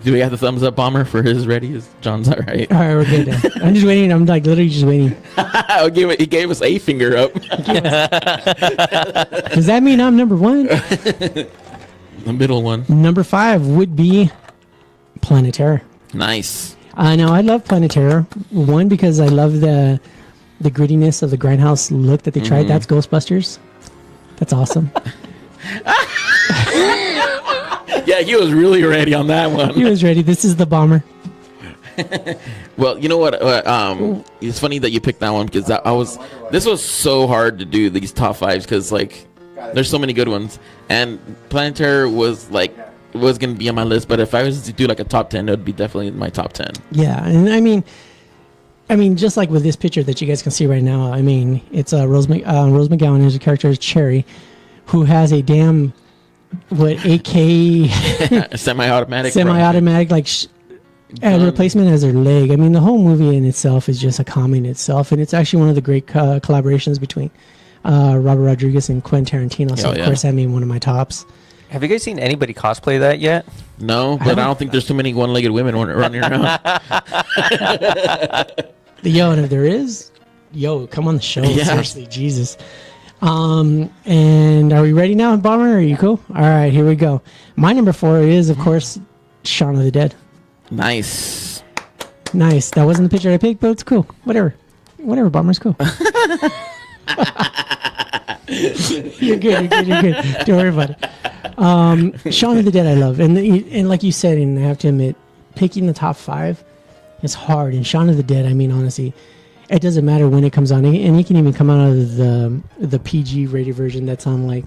Do we have the thumbs up bomber for his ready? Is John's all right? All right, we're good. I'm just waiting. I'm like literally just waiting. He gave us a finger up. Does that mean I'm number 1? The middle one. Number 5 would be Planet Terror. Nice. Now I love Planet Terror. 1, because I love the grittiness of the grindhouse look that they tried. That's Ghostbusters. That's awesome. Yeah, he was really ready on that one. He was ready. This is the bomber. Well, you know what? It's funny that you picked that one because this was so hard to do these top 5s because like there's so many good ones, and Planet Terror was gonna be on my list. But if I was to do like a top 10, it would be definitely in my top 10. Yeah, and I mean, just like with this picture that you guys can see right now, I mean, it's Rose McGowan, who's a character is Cherry, who has a damn AK semi-automatic like replacement as her leg. I mean, the whole movie in itself is just a comedy in itself, and it's actually one of the great collaborations between Robert Rodriguez and Quentin Tarantino. So of course, that made one of my tops. Have you guys seen anybody cosplay that yet? No, but I don't think there's too many one-legged women running around. Yo, and if there is, come on the show. Yeah. Seriously, Jesus. And are we ready now, Bomber? Are you cool? All right, here we go. My number 4 is, of course, Shaun of the Dead. Nice. Nice. That wasn't the picture I picked, but it's cool. Whatever, Bomber's cool. You're good. Don't worry about it. Shaun of the Dead I love. And like you said, and I have to admit, picking the top 5 is hard. And Shaun of the Dead, I mean, honestly, it doesn't matter when it comes on. And it can even come out of the PG rated version that's on like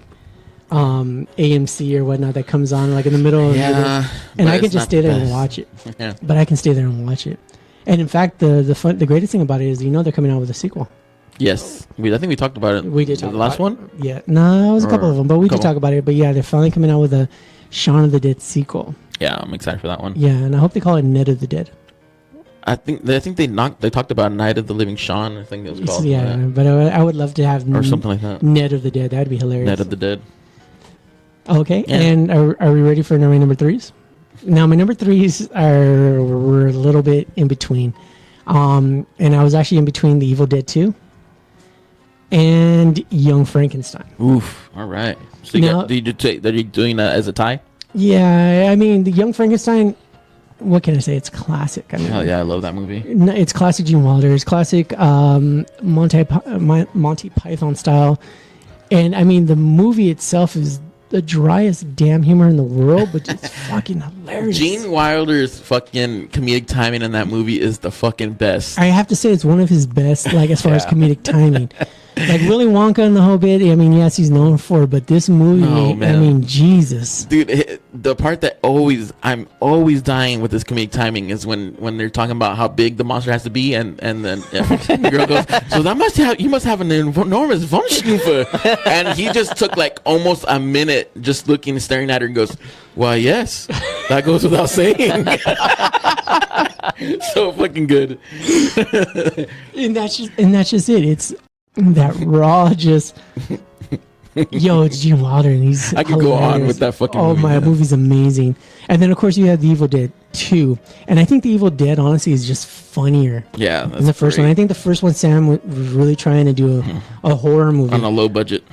AMC or whatnot that comes on like in the middle of the day. And I can just stay there and watch it. Yeah. But I can stay there and watch it. And in fact, the greatest thing about it is they're coming out with a sequel. Yes, I think we talked about it. We did talk the last about one. It. Yeah, no, it was a couple of them, but we did talk about it. But yeah, they're finally coming out with a Shaun of the Dead sequel. Yeah, I'm excited for that one. Yeah, and I hope they call it Night of the Dead. I think they talked about Night of the Living Shaun. I think it was called. Yeah, but I would love to have or something like that. Night of the Dead. That'd be hilarious. Night of the Dead. Okay, Yeah. and are we ready for my number threes? Now my number threes were a little bit in between, and I was actually in between The Evil Dead 2 and Young Frankenstein. Oof! All right. So are you doing that as a tie? Yeah, I mean the Young Frankenstein. What can I say? It's classic. I mean, Hell yeah, I love that movie. It's classic Gene Wilder. It's classic Monty Python style, and I mean the movie itself is the driest damn humor in the world, but it's fucking hilarious. Gene Wilder's fucking comedic timing in that movie is the fucking best. I have to say it's one of his best, like as far as comedic timing. Like Willy Wonka and the whole bit. I mean, yes, he's known for it, but this movie, Oh, man. I mean, Jesus. Dude, the part that I'm always dying with this comedic timing is when they're talking about how big the monster has to be, and then the girl goes, "So you must have an enormous Wunschstufe," and he just took like almost a minute just looking and staring at her and goes, "Why, yes, that goes without saying." So fucking good. And that's just it. It's that raw, just yo, it's Gene Wilder, and he's I could go on with that fucking movie. My movie's amazing. And then of course you have The Evil Dead 2, and I think The Evil Dead honestly is just funnier Yeah, than the first one. I think the first one Sam was really trying to do a horror movie on a low budget.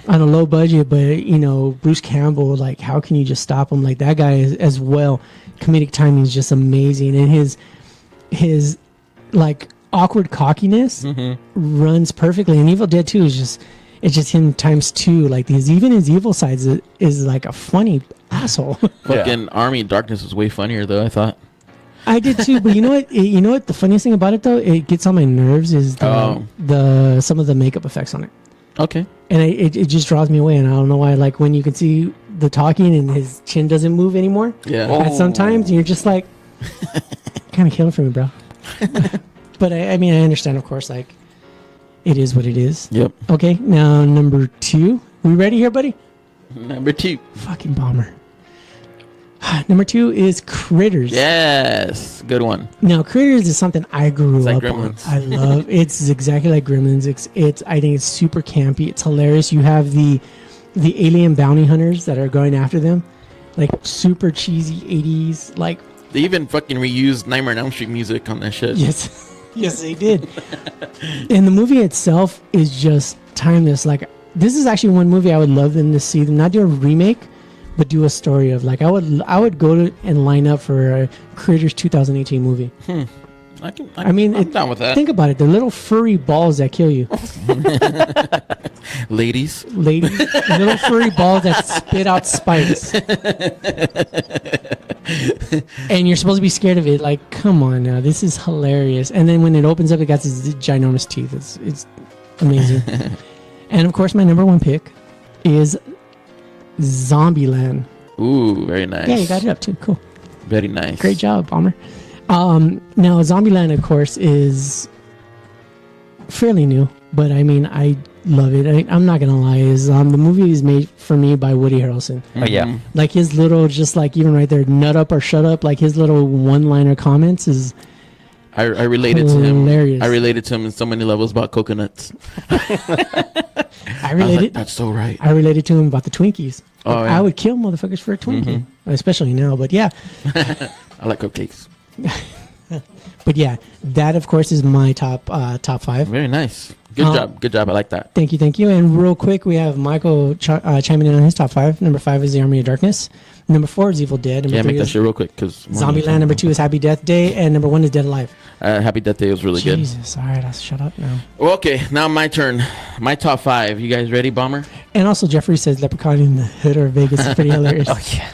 But you know, Bruce Campbell, like how can you just stop him? Like that guy is, as well, comedic timing is just amazing, and his like awkward cockiness runs perfectly. And Evil Dead 2 is just him times two. Like his evil side is like a funny asshole. Fucking Army of Darkness was way funnier though, I thought. I did too, but you know what? The funniest thing about it though, it gets on my nerves is the some of the makeup effects on it. Okay. And it just draws me away, and I don't know why. Like when you can see the talking and his chin doesn't move anymore. Yeah. And sometimes you're just like, kind of killing for me, bro. But I mean, I understand, of course, like, it is what it is. Yep. Okay, now number 2. We ready here, buddy? Number 2. Fucking bomber. Number 2 is Critters. Yes. Good one. Now, Critters is something I grew like up Gremlins. on. I love it's exactly like Gremlins. I think it's super campy. It's hilarious. You have the alien bounty hunters that are going after them. Like, super cheesy 80s, like... They even fucking reused Nightmare on Elm Street music on that shit. Yes. Yes, they did. And the movie itself is just timeless. Like, this is actually one movie I would love them to see them not do a remake, but do a story of. Like, I would go to and line up for a Critters 2018 movie. I'm down with that. Think about it. They're little furry balls that kill you. Ladies, little furry balls that spit out spikes. And you're supposed to be scared of it. Like, come on now, this is hilarious. And then when it opens up, it got these ginormous teeth. It's amazing. And of course, my number 1 pick is Zombieland. Ooh, very nice. Yeah, you got it up too. Cool. Very nice. Great job, Bomber. Now, Zombieland, of course, is fairly new, but I mean, I love it. I'm not gonna lie. The movie is made for me by Woody Harrelson. Oh yeah. Like his little, just like even right there, nut up or shut up. Like his little one-liner comments is. I related hilarious. to him. I related to him in so many levels about coconuts. I related. Like, that's so right. I related to him about the Twinkies. Oh, Like, yeah. I would kill motherfuckers for a Twinkie, especially now. But yeah, I like cupcakes. but yeah, that of course is my top 5. Very nice. Good job. I like that. Thank you. And real quick, we have Michael chiming in on his top 5. Number 5 is The Army of Darkness. Number 4 is Evil Dead. Number Yeah, 3 make that is shit real quick because Zombieland. Number 2 is Happy Death Day, and number 1 is Dead Alive. Happy Death Day was really good. Jesus, all right, I'll shut up now. Well, okay, now my turn. My top 5. You guys ready, Bomber? And also, Jeffrey says Leprechaun in the Hood of Vegas is pretty hilarious. Oh yeah.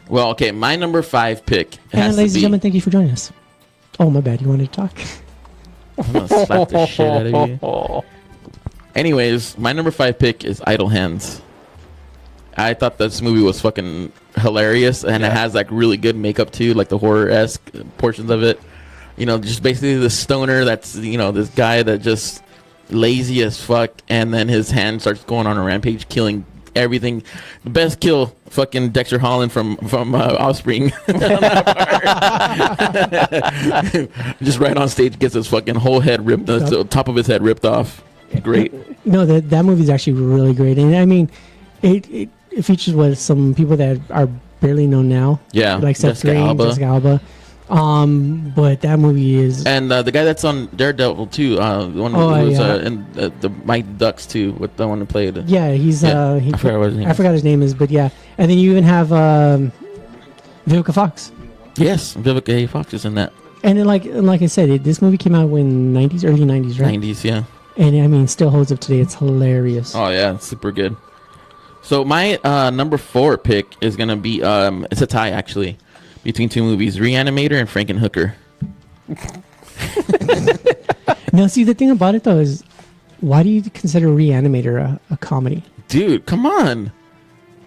Well, okay, my number 5 pick And has ladies to and be. gentlemen, thank you for joining us. Oh, my bad. You wanted to talk? I'm gonna slap the shit out of you. Anyways, my number 5 pick is Idle Hands. I thought this movie was fucking hilarious, and it has like really good makeup too, like the horror-esque portions of it. You know, just basically the stoner that's, you know, this guy that just lazy as fuck, and then his hand starts going on a rampage, killing everything. The best kill, fucking Dexter Holland from Offspring. Just right on stage, gets his fucking whole head ripped, the top of his head ripped off. Great. No, that movie is actually really great, and I mean, it features some people that are barely known now. Yeah, like Seth Jessica Green, Jessica Alba. But that movie is, and the guy that's on Daredevil too, the one who was in the Mighty Ducks too, with the one who played. Yeah, he's I forgot what his name. I forgot his name is, but yeah, and then you even have Vivica Fox. Yes, Vivica Fox is in that. And then, like I said, this movie came out in '90s, early '90s, right? '90s, yeah. And I mean, still holds up today. It's hilarious. Oh yeah, it's super good. So my number 4 pick is gonna be it's a tie actually between two movies, Reanimator and Frankenhooker. Now, see, the thing about it though is, why do you consider Reanimator a comedy? Dude, come on.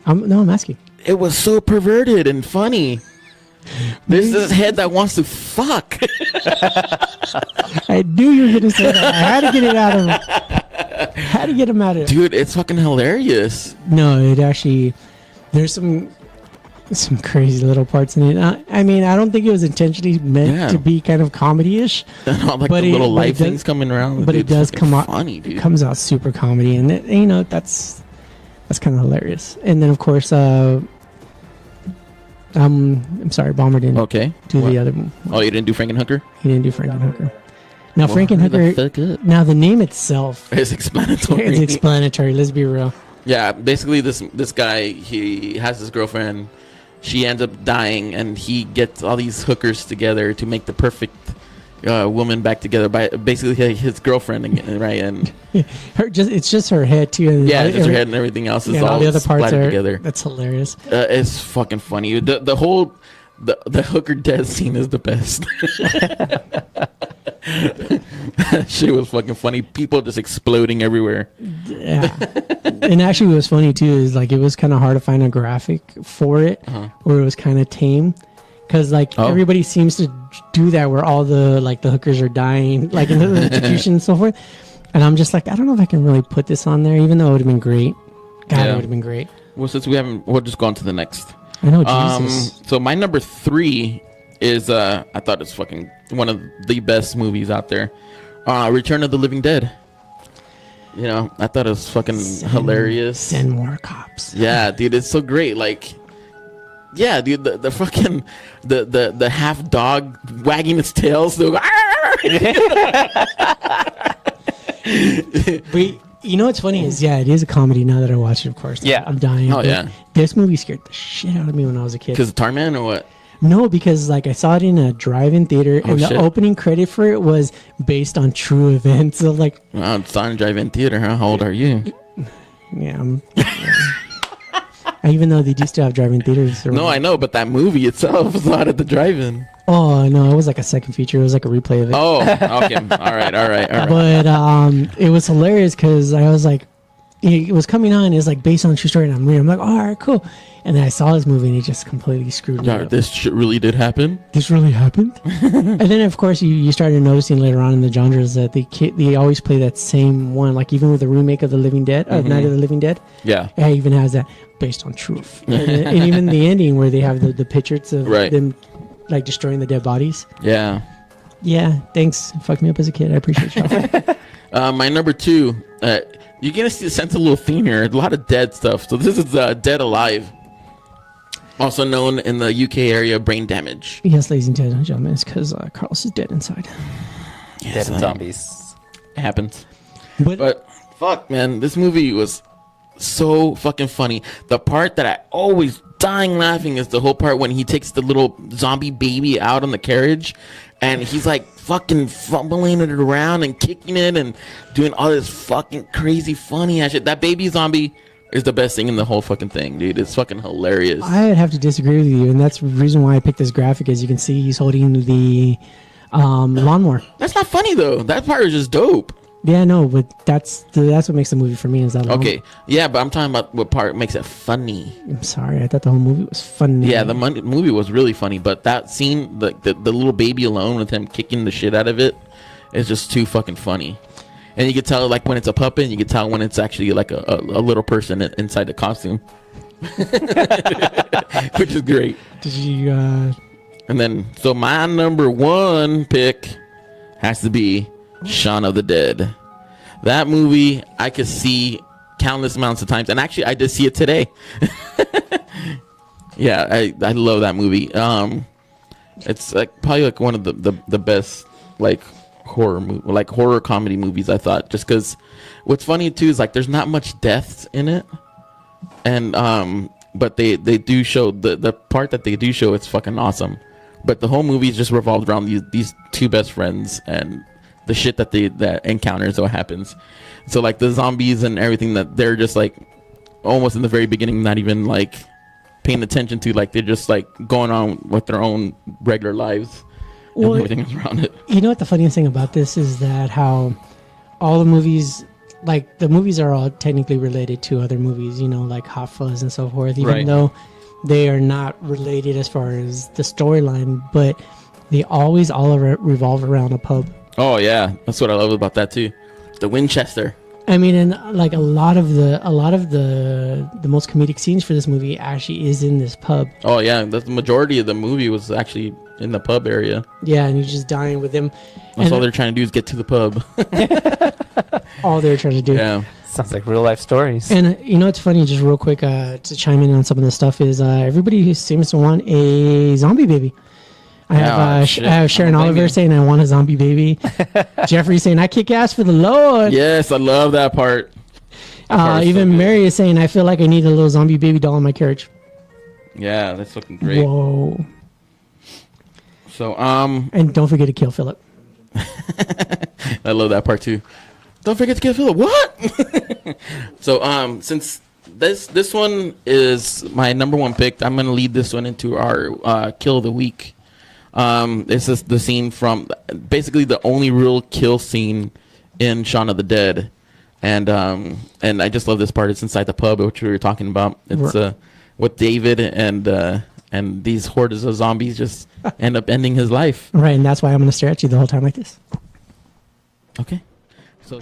I'm asking. It was so perverted and funny. There's this head that wants to fuck. I knew you were going to say that. I had to get it out of him. Had to get him out of it. Dude, it's fucking hilarious. No, it actually, there's some crazy little parts in it. I mean, I don't think it was intentionally meant to be kind of comedy-ish. All like the little light things coming around. But dude, it does come out funny, dude. It comes out super comedy, and it, you know, that's kind of hilarious. And then of course, I'm sorry, Bomber didn't do the other one. Oh, you didn't do Frankenhooker? He didn't do Frankenhooker. Now, Frankenhooker, now the name itself is explanatory. It's explanatory, let's be real. Yeah, basically this guy, he has his girlfriend. She ends up dying, and he gets all these hookers together to make the perfect woman back together by basically his girlfriend again, right? And it's just her head too. And just her head, and everything else is all the other parts are together. That's hilarious. It's fucking funny. The whole the hooker death scene is the best. That shit was fucking funny. People just exploding everywhere. Yeah. And actually what was funny too is like it was kind of hard to find a graphic for it where it was kind of tame, because like everybody seems to do that where all the hookers are dying like in the execution and so forth, and I'm just like, I don't know if I can really put this on there, even though it would have been great. God, it would have been great. Well, since we haven't, we'll just go on to the next. I know, Jesus. So my number 3 is I thought it's fucking one of the best movies out there. Return of the Living Dead. You know, I thought it was fucking hilarious. Send more cops. Yeah, dude, it's so great. Like, yeah, dude, the fucking the half dog wagging its tail, so But you know what's funny is, it is a comedy now that I watch it, of course. Yeah. I'm dying. Oh, yeah. This movie scared the shit out of me when I was a kid. Because of Tarman or what? No, because like I saw it in a drive-in theater, and the opening credit for it was based on true events. So like, wow, it's on drive-in theater, huh? How old are you? Yeah, even though they do still have drive-in theaters. No, I know, but that movie itself was not at the drive-in. Oh no, it was like a second feature. It was like a replay of it. Oh, okay, all right. But it was hilarious because I was like, it was coming on. It was like based on a true story, and I'm reading. I'm like, all right, cool. And then I saw this movie, and it just completely screwed me up. This shit really did happen? This really happened? And then, of course, you started noticing later on in the genres that they always play that same one, like even with the remake of The Living Dead, Night of the Living Dead. Yeah. It even has that based on truth. And even the ending where they have the pictures of them like destroying the dead bodies. Yeah. Yeah, thanks. Fucked me up as a kid. I appreciate y'all. My number 2, you're going to sense a little theme here. A lot of dead stuff. So this is Dead Alive. Also known in the UK area, Brain Damage. Yes, ladies and gentlemen, it's because Carlos is dead inside. Yes, dead zombies. It happens. But fuck, man, this movie was so fucking funny. The part that I always dying laughing is the whole part when he takes the little zombie baby out on the carriage, and he's like fucking fumbling it around and kicking it and doing all this fucking crazy funny ass shit. That baby zombie is the best thing in the whole fucking thing, dude. It's fucking hilarious. I'd have to disagree with you, and that's the reason why I picked this graphic. As you can see, he's holding the lawnmower. That's not funny though. That part is just dope. Yeah, no, but that's what makes the movie for me is that. Okay, yeah, but I'm talking about what part makes it funny. I'm sorry, I thought the whole movie was funny. Yeah, the movie was really funny, but that scene, the little baby alone with him kicking the shit out of it, is just too fucking funny. And you can tell like when it's a puppet, and you can tell when it's actually like a little person inside the costume, which is great. Did you? And then, so my number one pick has to be Shaun of the Dead. That movie I could see countless amounts of times, and actually I did see it today. Yeah, I love that movie. It's like probably like one of the best like horror comedy movies, I thought, just because what's funny too is like there's not much deaths in it, and but they do show the part that they do show, it's fucking awesome. But the whole movie is just revolved around these two best friends and the shit that encounters what happens. So like the zombies and everything, that they're just like almost in the very beginning not even like paying attention to, like they're just like going on with their own regular lives, and everything is around it. You know what the funniest thing about this is that how all the movies, like the movies are all technically related to other movies, you know, like Hot Fuzz and so forth, even though they are not related as far as the storyline, but they always all revolve around a pub. Oh yeah, that's what I love about that too. The Winchester. I mean, and like a lot of the most comedic scenes for this movie actually is in this pub. Oh yeah, the majority of the movie was actually in the pub area. Yeah, and you're just dying with them. That's all they're trying to do is get to the pub. All they're trying to do. Yeah. Sounds like real life stories. And you know what's funny, just real quick, to chime in on some of this stuff is everybody seems to want a zombie baby. I have Sharon Oliver saying I want a zombie baby. Jeffrey saying I kick ass for the Lord. Yes, I love that part. Even so Mary is saying I feel like I need a little zombie baby doll in my carriage. Yeah, that's looking great. Whoa. So and don't forget to kill Philip. I love that part too. Don't forget to kill Philip. What? So since this one is my number one pick, I'm gonna lead this one into our kill of the week. This is the scene from basically the only real kill scene in Shaun of the Dead, and I just love this part. It's inside the pub, which we were talking about. It's with David and these hordes of zombies just end up ending his life. Right, and that's why I'm going to stare at you the whole time like this. Okay, so.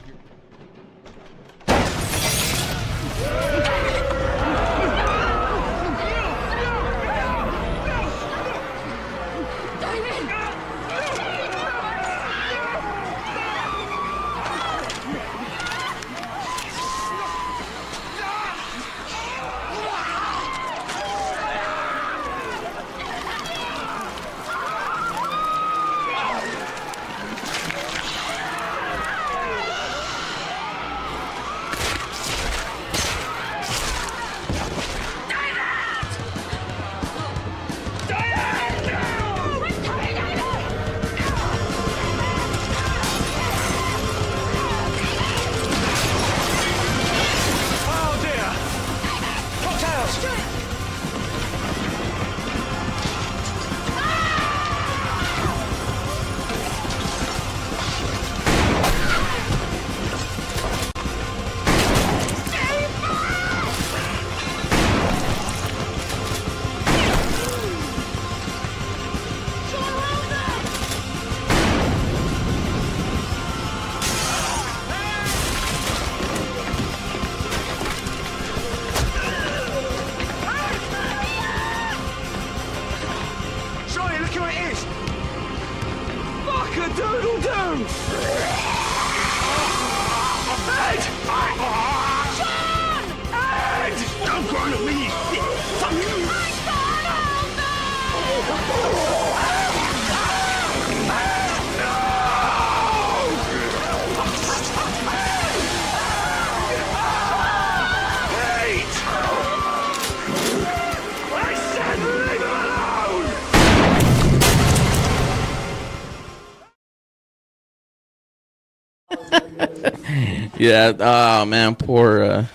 Yeah. Oh man, poor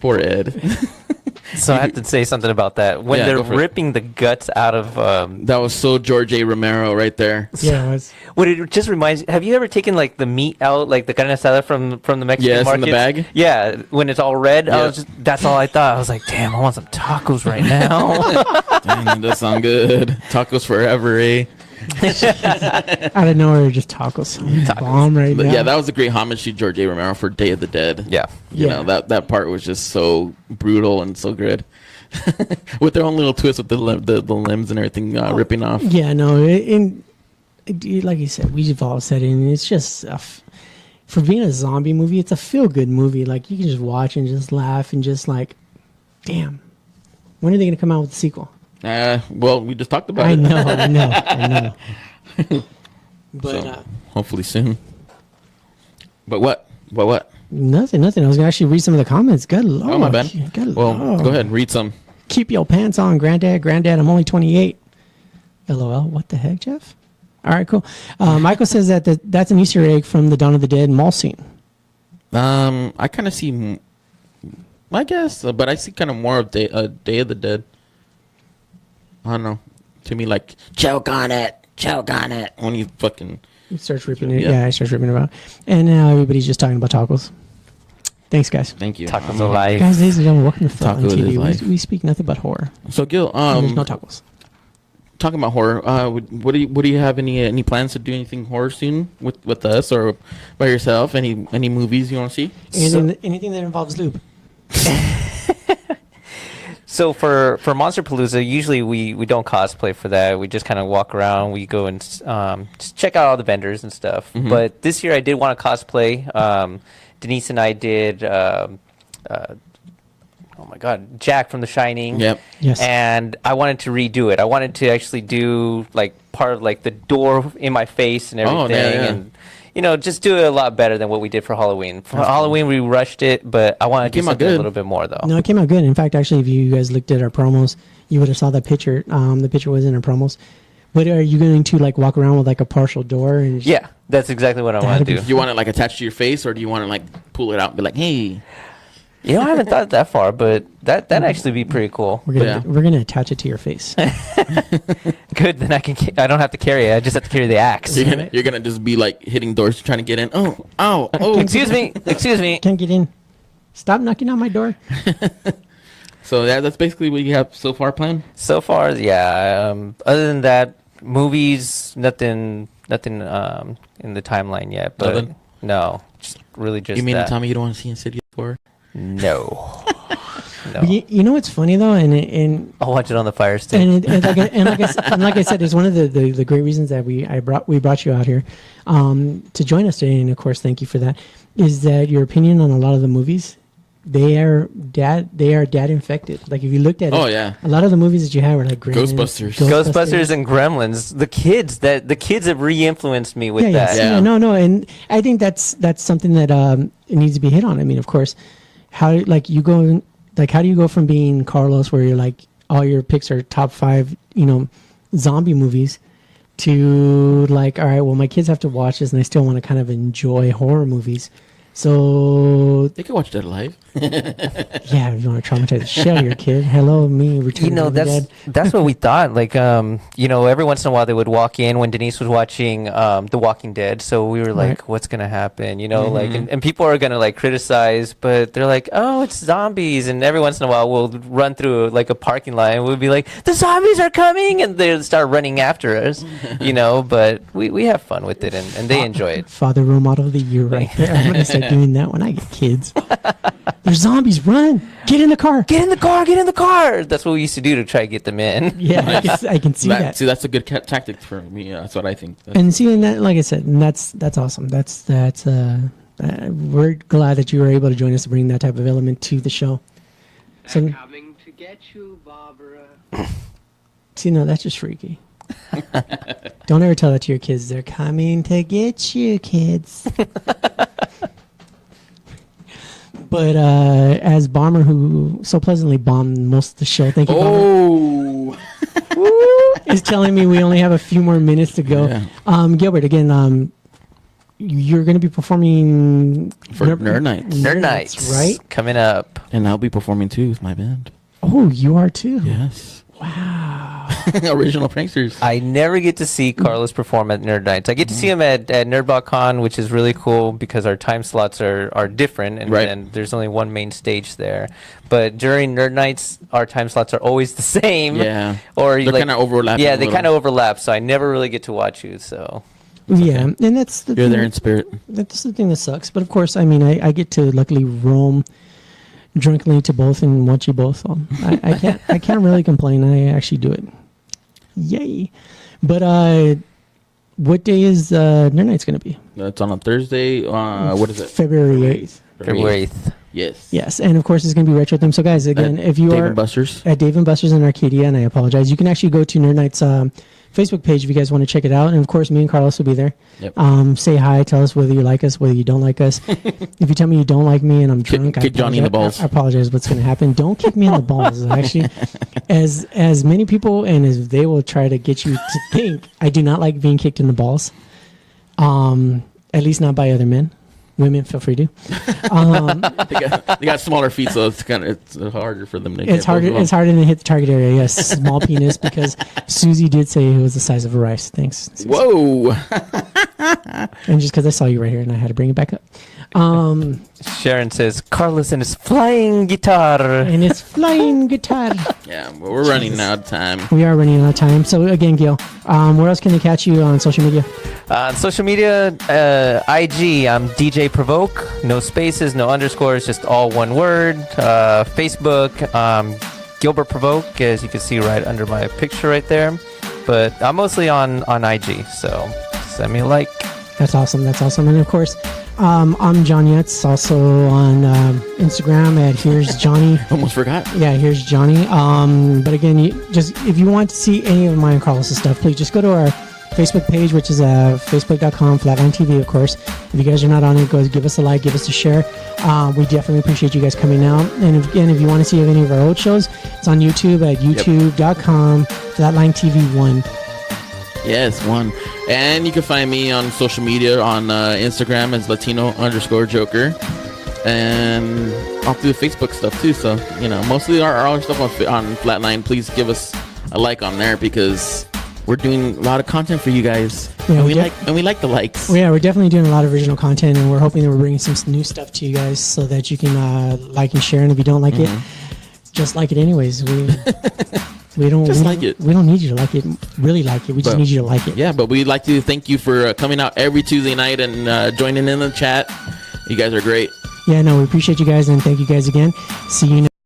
Ed. So I have to say something about that. When Yeah, they're go for it. ripping the guts out of That was so George A. Romero right there. Yeah, it was. what it just reminds. Have you ever taken like the meat out, like the carne asada from the Mexican Yes, in the markets? bag? Yeah, when it's all red. Yeah. That's all I thought. I was like, damn, I want some tacos right now. Damn, that does sound good. Tacos forever, eh? Out of nowhere, just tacos. Bomb right But now. yeah, that was a great homage to George A. Romero for Day of the Dead. Yeah. You Yeah. know, that part was just so brutal and so good. With their own little twist with the limbs and everything ripping off. Yeah, no, like you said, we've all said it, and it's just for being a zombie movie, it's a feel-good movie. Like, you can just watch and just laugh and just like, damn, when are they going to come out with the sequel? Well, we just talked about I it. know. But So, hopefully soon. But what? nothing. I was going to actually read some of the comments. Good lord. Oh, my bad. Good Well, lord. go ahead, read some. Keep your pants on, Granddad. Granddad, I'm only 28. LOL. What the heck, Jeff? All right, cool. Michael says that's an Easter egg from the Dawn of the Dead mall scene. I kind of see, I guess, but I see kind of more of Day of the Dead. I don't know. To me, like, choke on it. When you fucking... He starts ripping it. Yeah. Yeah, he starts ripping it about. And now everybody's just talking about tacos. Thanks, guys. Thank you. Tacos alive. Guys, ladies and gentlemen, welcome to Taco is FlatlineTV. life. We speak nothing but horror. So, Gil, There's no tacos. talking about horror, what do you have any plans to do anything horror soon with us or by yourself? Any movies you want to see? Anything that involves lube. So for Monster Palooza, usually we don't cosplay for that. We just kind of walk around. We go and just check out all the vendors and stuff. Mhm. But this year I did want to cosplay. Denise and I did. Oh my God, Jack from The Shining. Yep. Yes. And I wanted to redo it. I wanted to actually do like part of like the door in my face and everything, yeah. and just do it a lot better than what we did for Halloween. For Halloween we rushed it, but I want to do came out something a good. little bit more though. No, it came out good. In fact, actually, if you guys looked at our promos, you would have saw that picture. The picture was in our promos. But are you going to like walk around with like a partial door? And Yeah, that's exactly what I want to That'd do. be You want it like attached to your face, or do you want to like pull it out and be like, hey? I haven't thought that far, but that'd actually be pretty cool. we're gonna attach it to your face. Good, then I don't have to carry it. I just have to carry the axe. You're gonna just be like hitting doors trying to get in. Oh. Excuse me. Can't get in. Stop knocking on my door. So that's basically what you have so far planned. So far, yeah. Other than that, movies, nothing in the timeline yet. But Nothing? no, just really just You mean that. to tell me you don't want to see Insidious 4? No. No. You know what's funny though, and I'll watch it on the Fire Stick. like I said, it's one of the great reasons that we brought you out here to join us today, and of course, thank you for that. Is that your opinion on a lot of the movies? They are dad infected. Like if you looked at it, Oh yeah. a lot of the movies that you have were like Ghostbusters. Ghostbusters and Gremlins. The kids have re-influenced me with that. Yeah. No, and I think that's something that it needs to be hit on. I mean, of course, how do you go from being Carlos, where you're like all your picks are top 5, zombie movies, to like, all right, well, my kids have to watch this, and I still want to kind of enjoy horror movies. So They could watch Dead Alive. yeah, if you want to traumatize the shit out of your kid, hello, me, Return of the Dead. That's what we thought. Like, every once in a while they would walk in when Denise was watching The Walking Dead. So we were like, Right. what's gonna happen? Like, and people are gonna like criticize, but they're like, oh, it's zombies. And every once in a while we'll run through like a parking lot and we'll be like, the zombies are coming, and they'll start running after us. But we have fun with it, and they enjoy it. Father role model of the year right there. I'm gonna start doing that when I get kids. There's zombies. Run! Get in the car. Get in the car! Get in the car! That's what we used to do to try to get them in. Yeah, I can see that. See, that's a good tactic for me. That's what I think. And seeing that, like I said, and that's awesome. That's we're glad that you were able to join us to bring that type of element to the show. So, Coming to get you, Barbara. see, no, that's just freaky. Don't ever tell that to your kids. They're coming to get you, kids. But as Bomber, who so pleasantly bombed most of the show, thank you, Bomber, is telling me we only have a few more minutes to go. Yeah. Gilbert, again, you're going to be performing For Nerd Nights. Nerd Nights, right? Coming up. And I'll be performing too with my band. Oh, you are too. Yes. Wow. Original pranksters. I never get to see Carlos perform at Nerd Nights. I get to see him at NerdBotCon, which is really cool because our time slots are different, and, Right. and there's only one main stage there. But during Nerd Nights, our time slots are always the same. Yeah. Or They're like, kinda overlapping Yeah, a they little. kind of overlap, so I never really get to watch you. So Yeah, and that's the You're thing. there in spirit. That's the thing that sucks. But of course, I mean, I get to luckily roam drunkenly to both and watch you both. So I can't really complain. I actually do it. Yay! But what day is Nerd Night's going to be? It's on a Thursday. What is it? February 8th. February 8th. Yes. Yes, and of course it's going to be retro theme. So guys, again, if you Dave are and Buster's. at Dave and Buster's in Arcadia, and I apologize, you can actually go to Nerd Night's Facebook page if you guys want to check it out. And of course, me and Carlos will be there. Yep. Say hi, tell us whether you like us, whether you don't like us. If you tell me you don't like me and I'm drunk, Kick Johnny in the balls. I apologize. What's going to happen? Don't kick me in the balls. Actually, as many people and as they will try to get you to think, I do not like being kicked in the balls. At least not by other men. Women, feel free to. They got smaller feet, so it's harder for them to. It's harder. It's harder to hit the target area. Yes, small penis, because Susie did say it was the size of a rice. Thanks, Susie. Whoa. And just because I saw you right here, and I had to bring it back up. Sharon says Carlos and his flying guitar. And it's flying guitar. Yeah, but we're running out of time. We are running out of time. So again, Gil, where else can they catch you on social media? On social media, IG, I'm DJ Provoke. No spaces, no underscores, just all one word. Facebook, Gilbert Provoke, as you can see right under my picture right there. But I'm mostly on IG, so send me a like. That's awesome. That's awesome. And of course, I'm John Yetz, also on Instagram at Here's Johnny. Almost forgot. Yeah, Here's Johnny. But again, if you want to see any of mine and Carlos' stuff, please just go to our Facebook page, which is facebook.com/FlatlineTV, of course. If you guys are not on it, go give us a like, give us a share. We definitely appreciate you guys coming out. And if you want to see any of our old shows, it's on YouTube at youtube.com/FlatlineTV1. Yes, one. And you can find me on social media on Instagram as Latino_Joker. And I'll do Facebook stuff too. So, mostly our stuff on Flatline. Please give us a like on there because we're doing a lot of content for you guys. Yeah, and we like the likes. Well, yeah, we're definitely doing a lot of original content, and we're hoping that we're bringing some new stuff to you guys so that you can like and share. And if you don't like it, just like it anyways. We don't like it. We don't need you to like it. Really like it. We just need you to like it. Yeah, but we'd like to thank you for coming out every Tuesday night and joining in the chat. You guys are great. Yeah, no, we appreciate you guys, and thank you guys again. See you